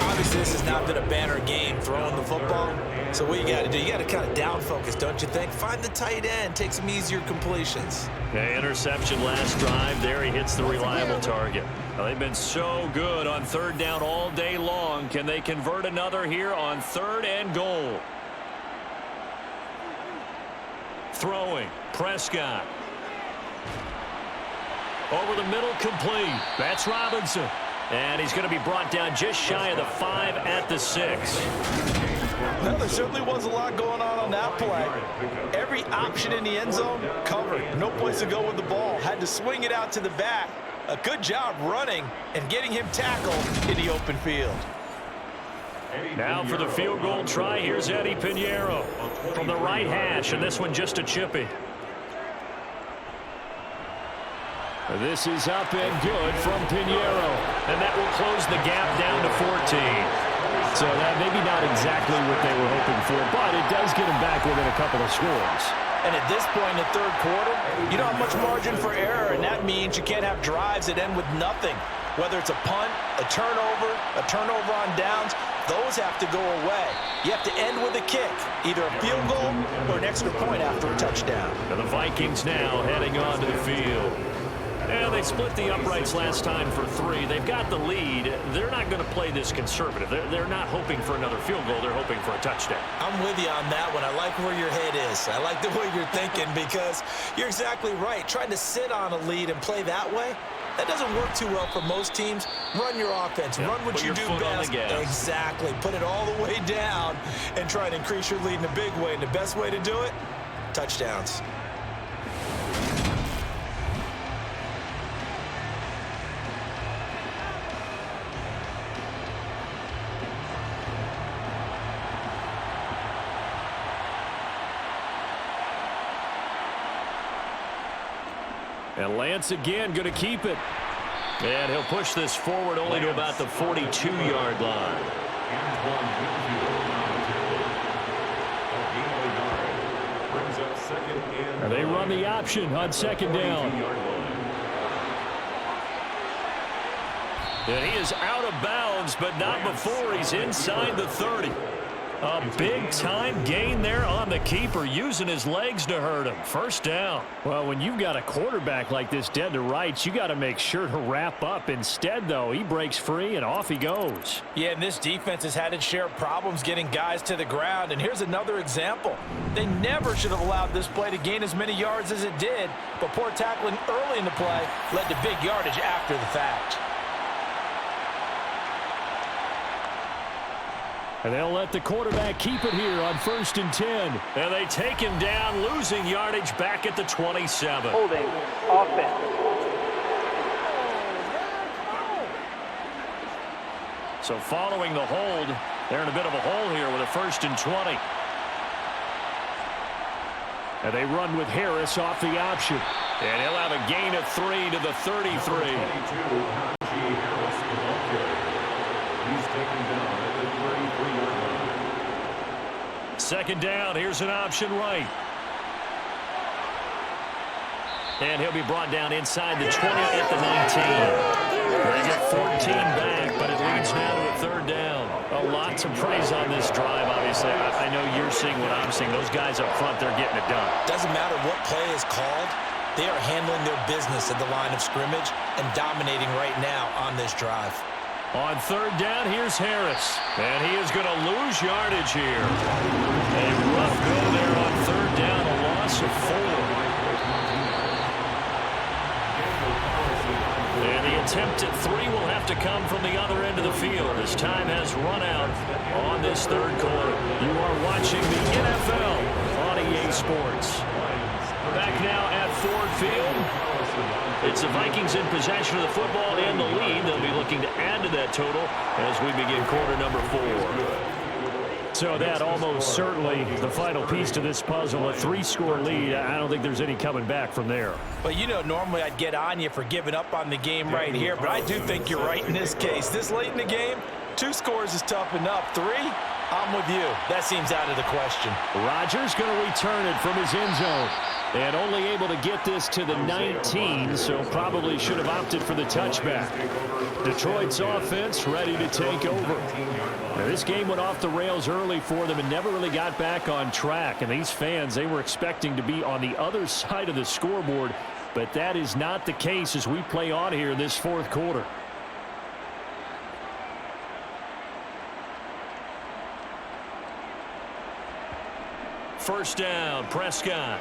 Obviously, this has not been a banner game throwing the football. So what you got to do, you got to kind of down focus, don't you think? Find the tight end, take some easier completions. Okay, interception last drive. There he hits the reliable target. Well, they've been so good on 3rd down all day long. Can they convert another here on 3rd and goal? throwing. Prescott. Over the middle, complete. That's Robinson. And he's going to be brought down just shy of the 5 at the 6. Well, there certainly was a lot going on that play. Every option in the end zone covered. No place to go with the ball. Had to swing it out to the back. A good job running and getting him tackled in the open field. Now for the field goal try, here's Eddie Pinheiro from the right hash, and this one just a chippy. This is up and good from Pinheiro. And that will close the gap down to 14. So that maybe not exactly what they were hoping for, but it does get them back within a couple of scores. And at this point in the third quarter, you don't have much margin for error, and that means you can't have drives that end with nothing. Whether it's a punt, a turnover on downs, those have to go away. You have to end with a kick, either a field goal or an extra point after a touchdown. And the Vikings now heading onto the field. And they split the uprights last time for 3. They've got the lead. They're not going to play this conservative. They're not hoping for another field goal. They're hoping for a touchdown. I'm with you on that one. I like where your head is. I like the way you're thinking because you're exactly right. Trying to sit on a lead and play that way, that doesn't work too well for most teams. Run your offense. Run what you do best. Exactly. Put it all the way down and try to increase your lead in a big way. And the best way to do it, touchdowns. And Lance again going to keep it. And he'll push this forward only to about the 42-yard line. And they run the option on second down. And he is out of bounds, but not before he's inside the 30. A big-time gain there on the keeper, using his legs to hurt him. First down. Well, when you've got a quarterback like this dead to rights, you got to make sure to wrap up. Instead, though, he breaks free and off he goes. Yeah, and this defense has had its share of problems getting guys to the ground. And here's another example. They never should have allowed this play to gain as many yards as it did. But poor tackling early in the play led to big yardage after the fact. And they'll let the quarterback keep it here on 1st and 10. And they take him down, losing yardage back at the 27. Holding, offense. So following the hold, they're in a bit of a hole here with a 1st and 20. And they run with Harris off the option. And he'll have a gain of 3 to the 33. He's taken down at the 33-yard line. Second down, here's an option right. And he'll be brought down inside the 20 at the 19. They get 14 back, but it leads now to a third down. Lots of praise on this drive, obviously. I know you're seeing what I'm seeing. Those guys up front, they're getting it done. Doesn't matter what play is called. They are handling their business at the line of scrimmage and dominating right now on this drive. On third down, here's Harris. And he is going to lose yardage here. A rough go there on third down, a loss of 4. And the attempt at 3 will have to come from the other end of the field as time has run out on this third quarter. You are watching the NFL on EA Sports. Back now at Ford Field. It's the Vikings in possession of the football and the lead. They'll be looking to add to that total as we begin quarter number 4. So that almost certainly the final piece to this puzzle, a 3-score lead. I don't think there's any coming back from there. But you know, normally I'd get on you for giving up on the game right here, but I do think you're right in this case. This late in the game, 2 scores is tough enough. 3, I'm with you. That seems out of the question. Rodgers going to return it from his end zone. And only able to get this to the 19, so probably should have opted for the touchback. Detroit's offense ready to take over. Now, this game went off the rails early for them and never really got back on track. And these fans, they were expecting to be on the other side of the scoreboard, but that is not the case as we play on here in this fourth quarter. First down, Prescott.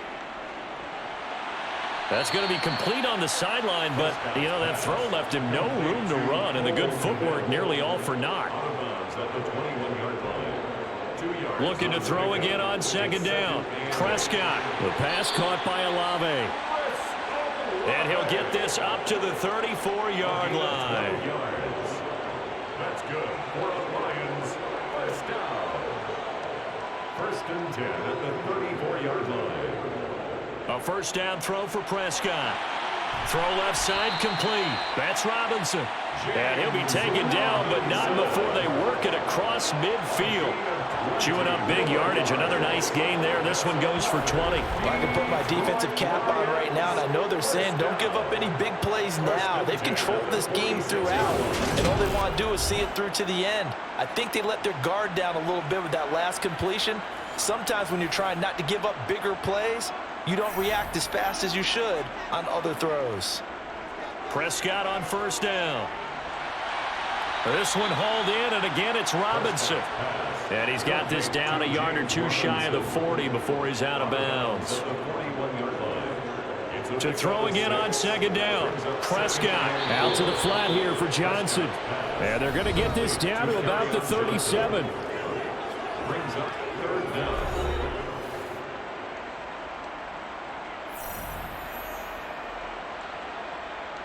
That's going to be complete on the sideline, but, you know, that throw left him no room to run, and the good footwork nearly all for naught. Looking to throw again on second down. Prescott. The pass caught by Olave. And he'll get this up to the 34-yard line. That's good for the Lions. First down. First and 10 at the 34-yard line. A first down throw for Prescott. Throw left side complete. That's Robinson. And he'll be taken down, but not before they work it across midfield. Chewing up big yardage. Another nice gain there. This one goes for 20. I can put my defensive cap on right now, and I know they're saying don't give up any big plays now. They've controlled this game throughout, and all they want to do is see it through to the end. I think they let their guard down a little bit with that last completion. Sometimes when you're trying not to give up bigger plays, you don't react as fast as you should on other throws. Prescott on first down. This one hauled in, and again it's Robinson. And he's got this down a yard or two shy of the 40 before he's out of bounds. To throw again on second down. Prescott out to the flat here for Johnson. And they're going to get this down to about the 37. Brings up third down.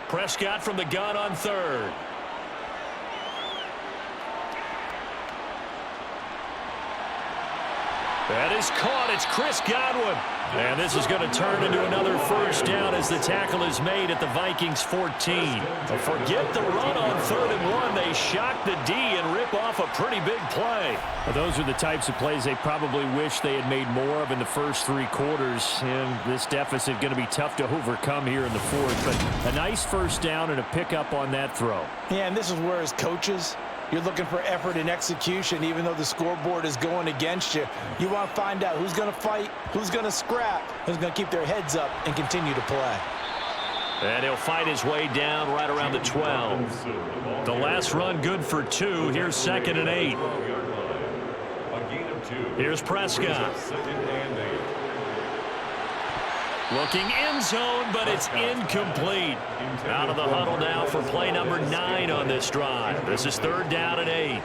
Prescott from the gun on third. That is caught. It's Chris Godwin. And this is going to turn into another first down as the tackle is made at the Vikings 14. But forget the run on 3rd and 1. They shock the D and rip off a pretty big play. Well, those are the types of plays they probably wish they had made more of in the first 3 quarters. And this deficit going to be tough to overcome here in the 4th. But a nice first down and a pickup on that throw. Yeah, and this is where as coaches, you're looking for effort and execution, even though the scoreboard is going against you. You want to find out who's going to fight, who's going to scrap, who's going to keep their heads up and continue to play. And he'll fight his way down right around the 12. The last run good for 2. Here's 2nd and 8. Here's Prescott. Looking end zone, but it's incomplete. Out of the huddle now for play number 9 on this drive. This is 3rd down and 8.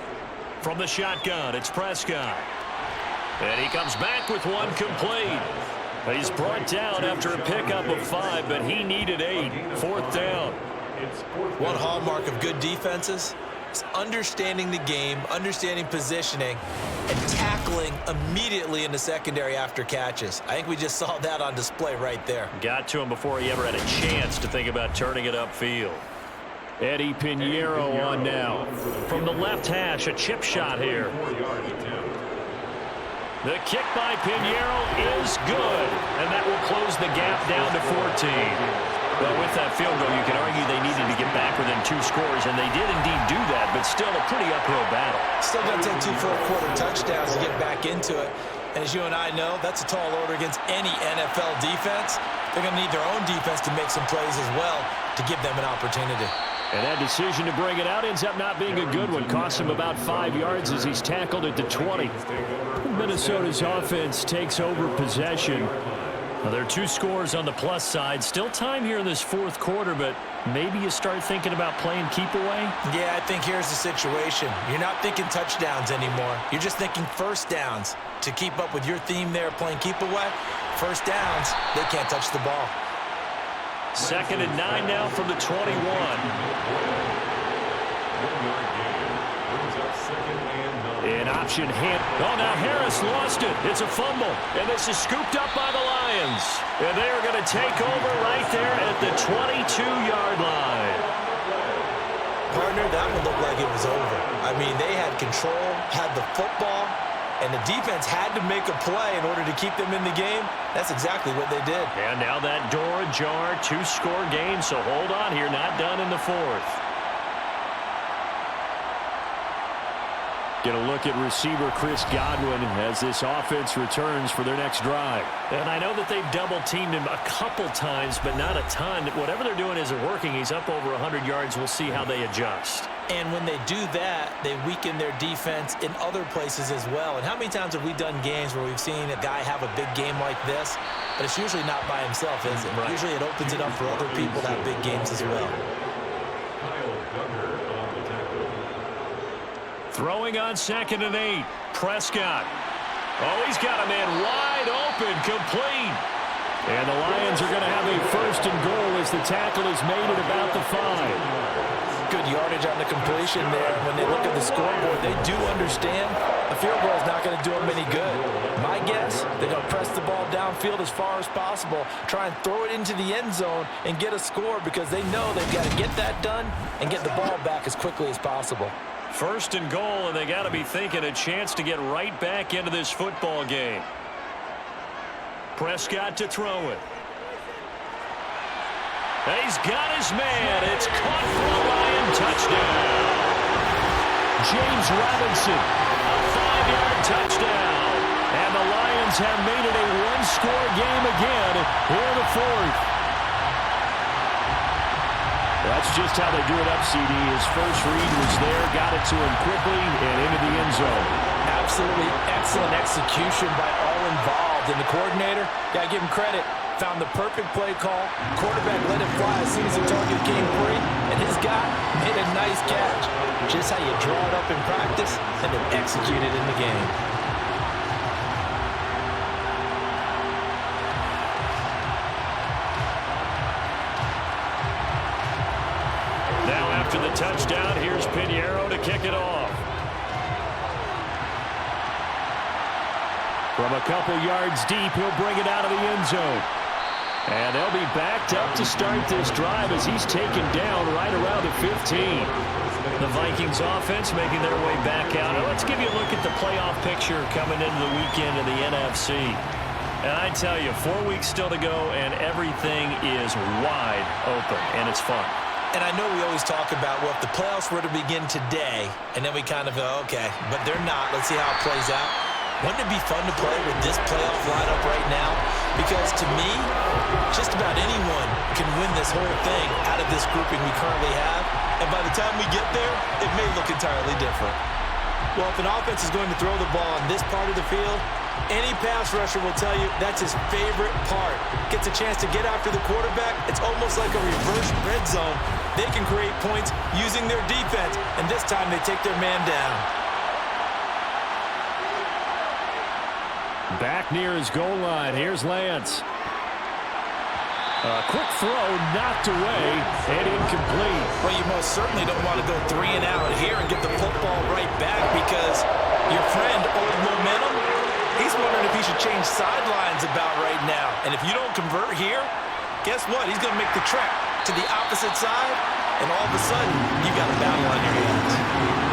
From the shotgun, it's Prescott. And he comes back with one complete. He's brought down after a pickup of 5, but he needed 8. 4th down. One hallmark of good defenses is understanding the game, understanding positioning, and tackling immediately in the secondary after catches. I think we just saw that on display right there. Got to him before he ever had a chance to think about turning it upfield. Eddie Pinheiro on now. From the left hash, a chip shot here. The kick by Pinheiro is good, and that will close the gap down to 14. Well, with that field goal, you can argue they needed to get back within 2 scores, and they did indeed do that, but still a pretty uphill battle. Still going to take 2 fourth-quarter touchdowns to get back into it. And as you and I know, that's a tall order against any NFL defense. They're going to need their own defense to make some plays as well to give them an opportunity. And that decision to bring it out ends up not being a good one. Costs him about 5 yards as he's tackled at the 20. Minnesota's offense takes over possession. Well, there are 2 scores on the plus side. Still time here in this 4th quarter, but maybe you start thinking about playing keep away? Yeah, I think here's the situation. You're not thinking touchdowns anymore. You're just thinking first downs. To keep up with your theme there, playing keep away, first downs, they can't touch the ball. 2nd and 9 now from the 21. An option hit. Oh, now Harris lost it. It's a fumble, and this is scooped up by the Lions. And they are going to take over right there at the 22-yard line. Partner, that one looked like it was over. I mean, they had control, had the football, and the defense had to make a play in order to keep them in the game. That's exactly what they did. And now that door ajar, 2-score game, so hold on here, not done in the 4th. Get a look at receiver Chris Godwin as this offense returns for their next drive. And I know that they've double-teamed him a couple times, but not a ton. Whatever they're doing isn't working. He's up over 100 yards. We'll see how they adjust. And when they do that, they weaken their defense in other places as well. And how many times have we done games where we've seen a guy have a big game like this, but it's usually not by himself, is it? Right. Usually it opens it up for other people to have big games as well. Throwing on 2nd and 8. Prescott. Oh, he's got a man wide open, complete. And the Lions are going to have a 1st and goal as the tackle is made at about the 5. Good yardage on the completion there. When they look at the scoreboard, they do understand a field goal is not going to do them any good. My guess, they're going to press the ball downfield as far as possible, try and throw it into the end zone and get a score because they know they've got to get that done and get the ball back as quickly as possible. 1st and goal, and they got to be thinking a chance to get right back into this football game. Prescott to throw it. He's got his man. It's caught for a Lion touchdown. James Robinson, a 5-yard touchdown. And the Lions have made it a one-score game again here in the 4th. That's just how they do it up, CD. His first read was there, got it to him quickly, and into the end zone. Absolutely excellent execution by all involved. And the coordinator, got to give him credit, found the perfect play call. Quarterback let it fly as soon as the target came free, and his guy made a nice catch. Just how you draw it up in practice and then execute it in the game. After the touchdown, here's Pinheiro to kick it off. From a couple yards deep, he'll bring it out of the end zone. And they'll be backed up to start this drive as he's taken down right around the 15. The Vikings offense making their way back out. Now let's give you a look at the playoff picture coming into the weekend in the NFC. And I tell you, 4 weeks still to go, and everything is wide open, and it's fun. And I know we always talk about, well, if the playoffs were to begin today, and then we kind of go, okay, but they're not. Let's see how it plays out. Wouldn't it be fun to play with this playoff lineup right now? Because to me, just about anyone can win this whole thing out of this grouping we currently have. And by the time we get there, it may look entirely different. Well, if an offense is going to throw the ball on this part of the field, any pass rusher will tell you that's his favorite part. Gets a chance to get after the quarterback. It's almost like a reverse red zone. They can create points using their defense, and this time they take their man down. Back near his goal line. Here's Lance. A quick throw knocked away and incomplete. Well, you most certainly don't want to go 3 and out here and get the football right back because your friend, Old Momentum, he's wondering if he should change sidelines about right now. And if you don't convert here, guess what? He's going to make the trek to the opposite side, and all of a sudden, you got a battle on your hands.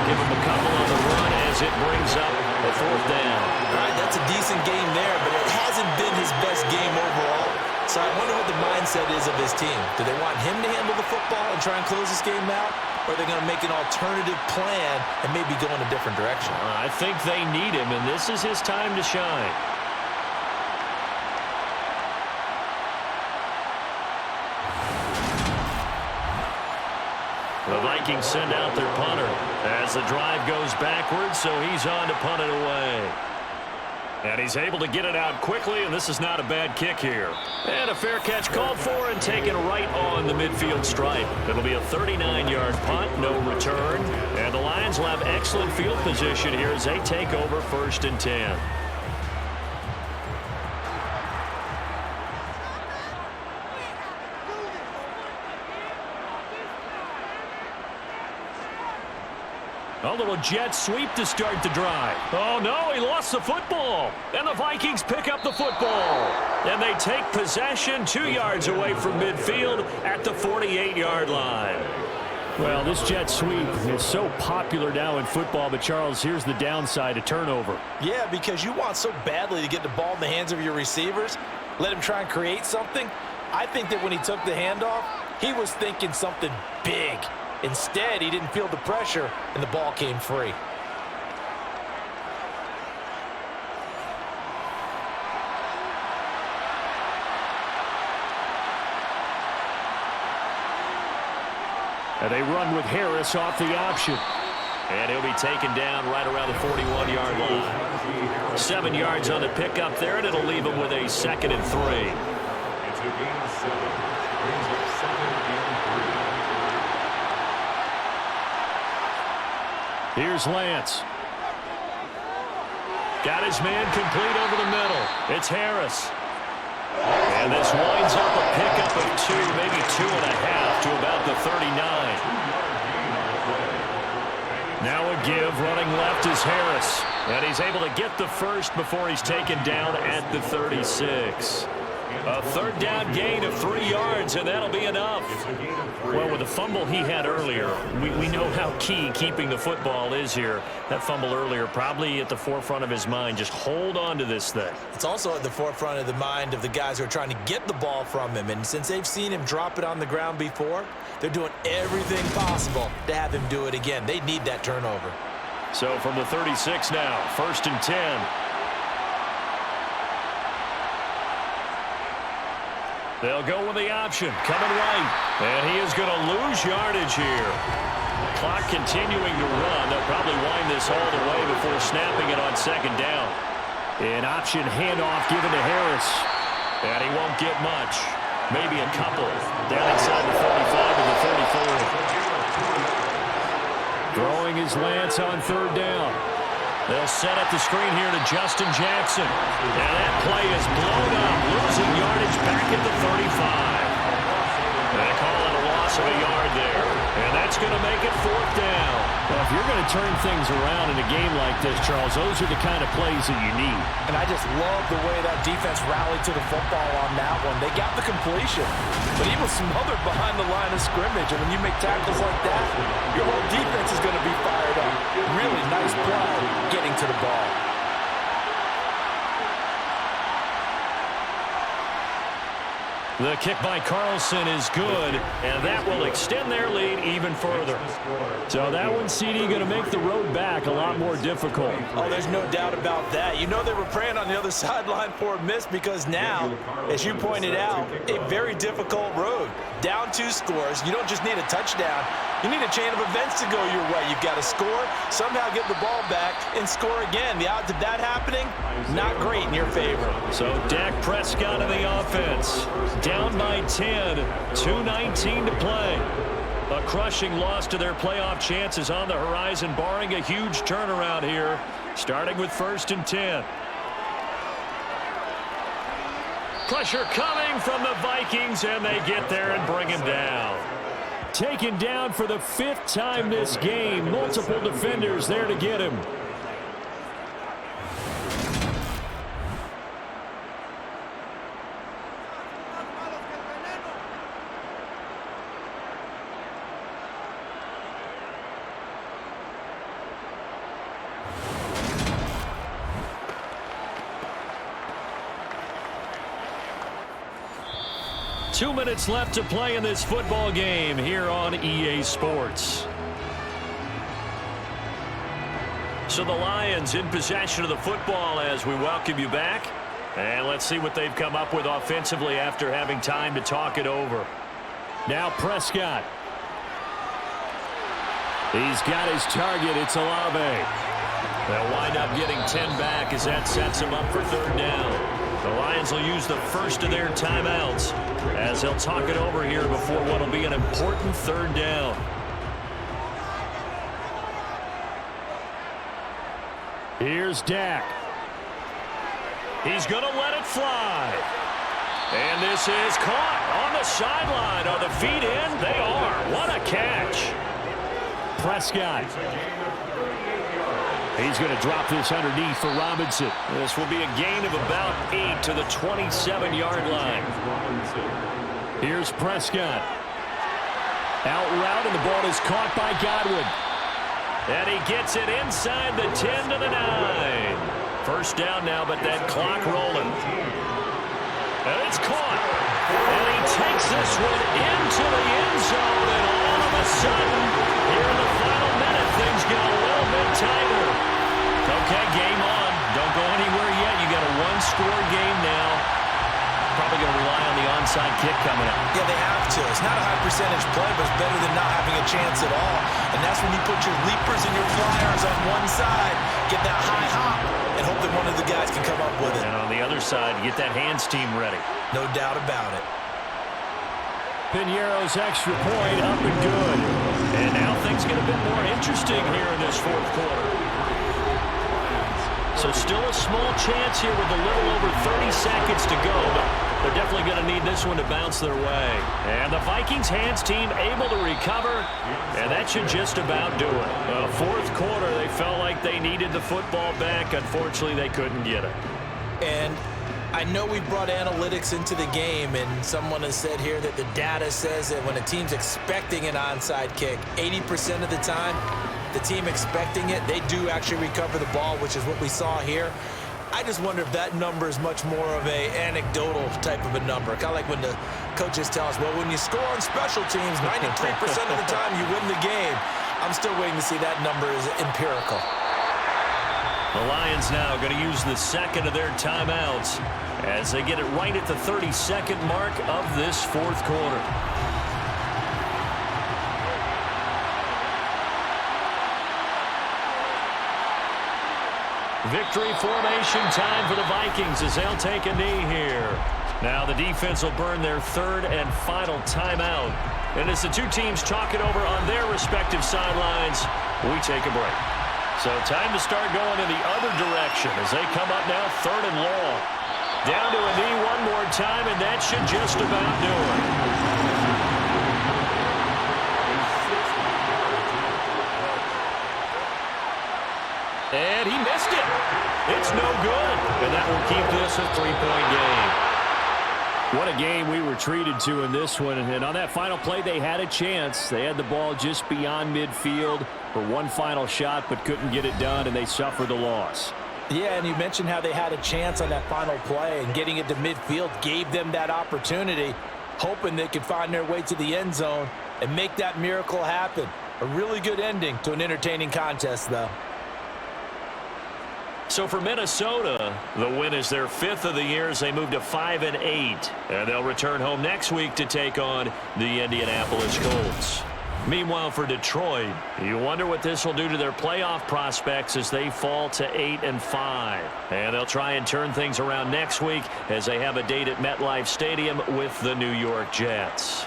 Give him a couple on the run as it brings up a 4th down. All right, that's a decent game there, but it hasn't been his best game overall. So I wonder what the mindset is of his team. Do they want him to handle the football and try and close this game out? Or are they going to make an alternative plan and maybe go in a different direction? I think they need him, and this is his time to shine. The Vikings send out their punter as the drive goes backwards, so he's on to punt it away. And he's able to get it out quickly, and this is not a bad kick here. And a fair catch called for and taken right on the midfield stripe. It'll be a 39-yard punt, no return. And the Lions will have excellent field position here as they take over 1st and 10. A little jet sweep to start the drive. Oh, no, he lost the football. And the Vikings pick up the football. And they take possession 2 yards away from midfield at the 48-yard line. Well, this jet sweep is so popular now in football, but, Charles, here's the downside, a turnover. Yeah, because you want so badly to get the ball in the hands of your receivers, let him try and create something. I think that when he took the handoff, he was thinking something big. Instead, he didn't feel the pressure, and the ball came free. And they run with Harris off the option. And he'll be taken down right around the 41-yard line. 7 yards on the pickup there, and it'll leave him with a 2nd and 3. It's a gain of 7. Brings up 2nd and 3. Here's Lance. Got his man complete over the middle. It's Harris. And this winds up a pickup of 2, maybe 2.5 to about the 39. Now a give, running left is Harris. And he's able to get the first before he's taken down at the 36. A 3rd down gain of 3 yards, and that'll be enough. Well, with the fumble he had earlier, we know how key keeping the football is here. That fumble earlier probably at the forefront of his mind. Just hold on to this thing. It's also at the forefront of the mind of the guys who are trying to get the ball from him. And since they've seen him drop it on the ground before, they're doing everything possible to have him do it again. They need that turnover. So from the 36 now, 1st and 10. They'll go with the option, coming right. And he is going to lose yardage here. Clock continuing to run. They'll probably wind this all the way before snapping it on 2nd down. An option handoff given to Harris. And he won't get much. Maybe a couple. Down inside the 35 and the 34. Throwing his Lance on 3rd down. They'll set up the screen here to Justin Jackson. And that play is blown up, losing yardage back at the 35. They call it a loss of a yard there. And that's going to make it 4th down. Well, if you're going to turn things around in a game like this, Charles, those are the kind of plays that you need. And I just love the way that defense rallied to the football on that one. They got the completion, but he was smothered behind the line of scrimmage. And when you make tackles like that, your whole defense is going to be fired up. Really nice play getting to the ball. The kick by Carlson is good, and that will extend their lead even further. So that one, CD, going to make the road back a lot more difficult. Oh, there's no doubt about that. You know they were praying on the other sideline for a miss because now, as you pointed out, a very difficult road. Down 2 scores. You don't just need a touchdown. You need a chain of events to go your way. You've got to score, somehow get the ball back, and score again. The odds of that happening, not great in your favor. So Dak Prescott in the offense. Down by 10, 2:19 to play. A crushing loss to their playoff chances on the horizon, barring a huge turnaround here, starting with 1st and 10. Pressure coming from the Vikings, and they get there and bring him down. Taken down for the 5th time this game. Multiple defenders there to get him. Two minutes left to play in this football game here on EA Sports. So the Lions in possession of the football as we welcome you back. And let's see what they've come up with offensively after having time to talk it over. Now Prescott. He's got his target. It's Olave. They'll wind up getting 10 back as that sets them up for 3rd down. The Lions will use the first of their timeouts as they'll talk it over here before what will be an important 3rd down. Here's Dak. He's going to let it fly. And this is caught on the sideline. Are the feet in? They are. What a catch. Prescott. He's going to drop this underneath for Robinson. This will be a gain of about 8 to the 27-yard line. Here's Prescott. Out route, and the ball is caught by Godwin. And he gets it inside the 10 to the 9. First down now, but that clock rolling. And it's caught. And he takes this one into the end zone, and all of a sudden, here in the final minute, things get a little bit tighter. Okay, game on. Don't go anywhere yet. You got a 1-score game now. Probably going to rely on the onside onside kick coming up. Yeah, they have to. It's not a high percentage play, but it's better than not having a chance at all. And that's when you put your leapers and your flyers on one side, get that high hop, and hope that one of the guys can come up with it. And on the other side, get that hands team ready. No doubt about it. Piñeiro's extra point up and good. And now things get a bit more interesting here in this fourth quarter. So still a small chance here with a little over 30 seconds to go, but they're definitely going to need this one to bounce their way. And the Vikings hands team able to recover, and that should just about do it. Fourth quarter, they felt like they needed the football back. Unfortunately, they couldn't get it. And I know we brought analytics into the game, and someone has said here that the data says that when a team's expecting an onside kick, 80% of the time, the team expecting it, they do actually recover the ball, which is what we saw here. I just wonder if that number is much more of a anecdotal type of a number. Kind of like when the coaches tell us, well, when you score on special teams, 93% of the time you win the game. I'm still waiting to see that number is empirical. The Lions now going to use the second of their timeouts as they get it right at the 32nd mark of this fourth quarter. Victory formation time for the Vikings as they'll take a knee here. Now the defense will burn their third and final timeout. And as the two teams talk it over on their respective sidelines, we take a break. So time to start going in the other direction as they come up now third and long. Down to a knee one more time, and that should just about do it. And he missed it. It's no good. And that will keep this a three-point game. What a game we were treated to in this one. And on that final play, they had a chance. They had the ball just beyond midfield for one final shot, but couldn't get it done, and they suffered the loss. Yeah, and you mentioned how they had a chance on that final play, and getting it to midfield gave them that opportunity, hoping they could find their way to the end zone and make that miracle happen. A really good ending to an entertaining contest, though. So for Minnesota, the win is their fifth of the year as they move to 5-8. And they'll return home next week to take on the Indianapolis Colts. Meanwhile, for Detroit, you wonder what this will do to their playoff prospects as they fall to 8-5. And they'll try and turn things around next week as they have a date at MetLife Stadium with the New York Jets.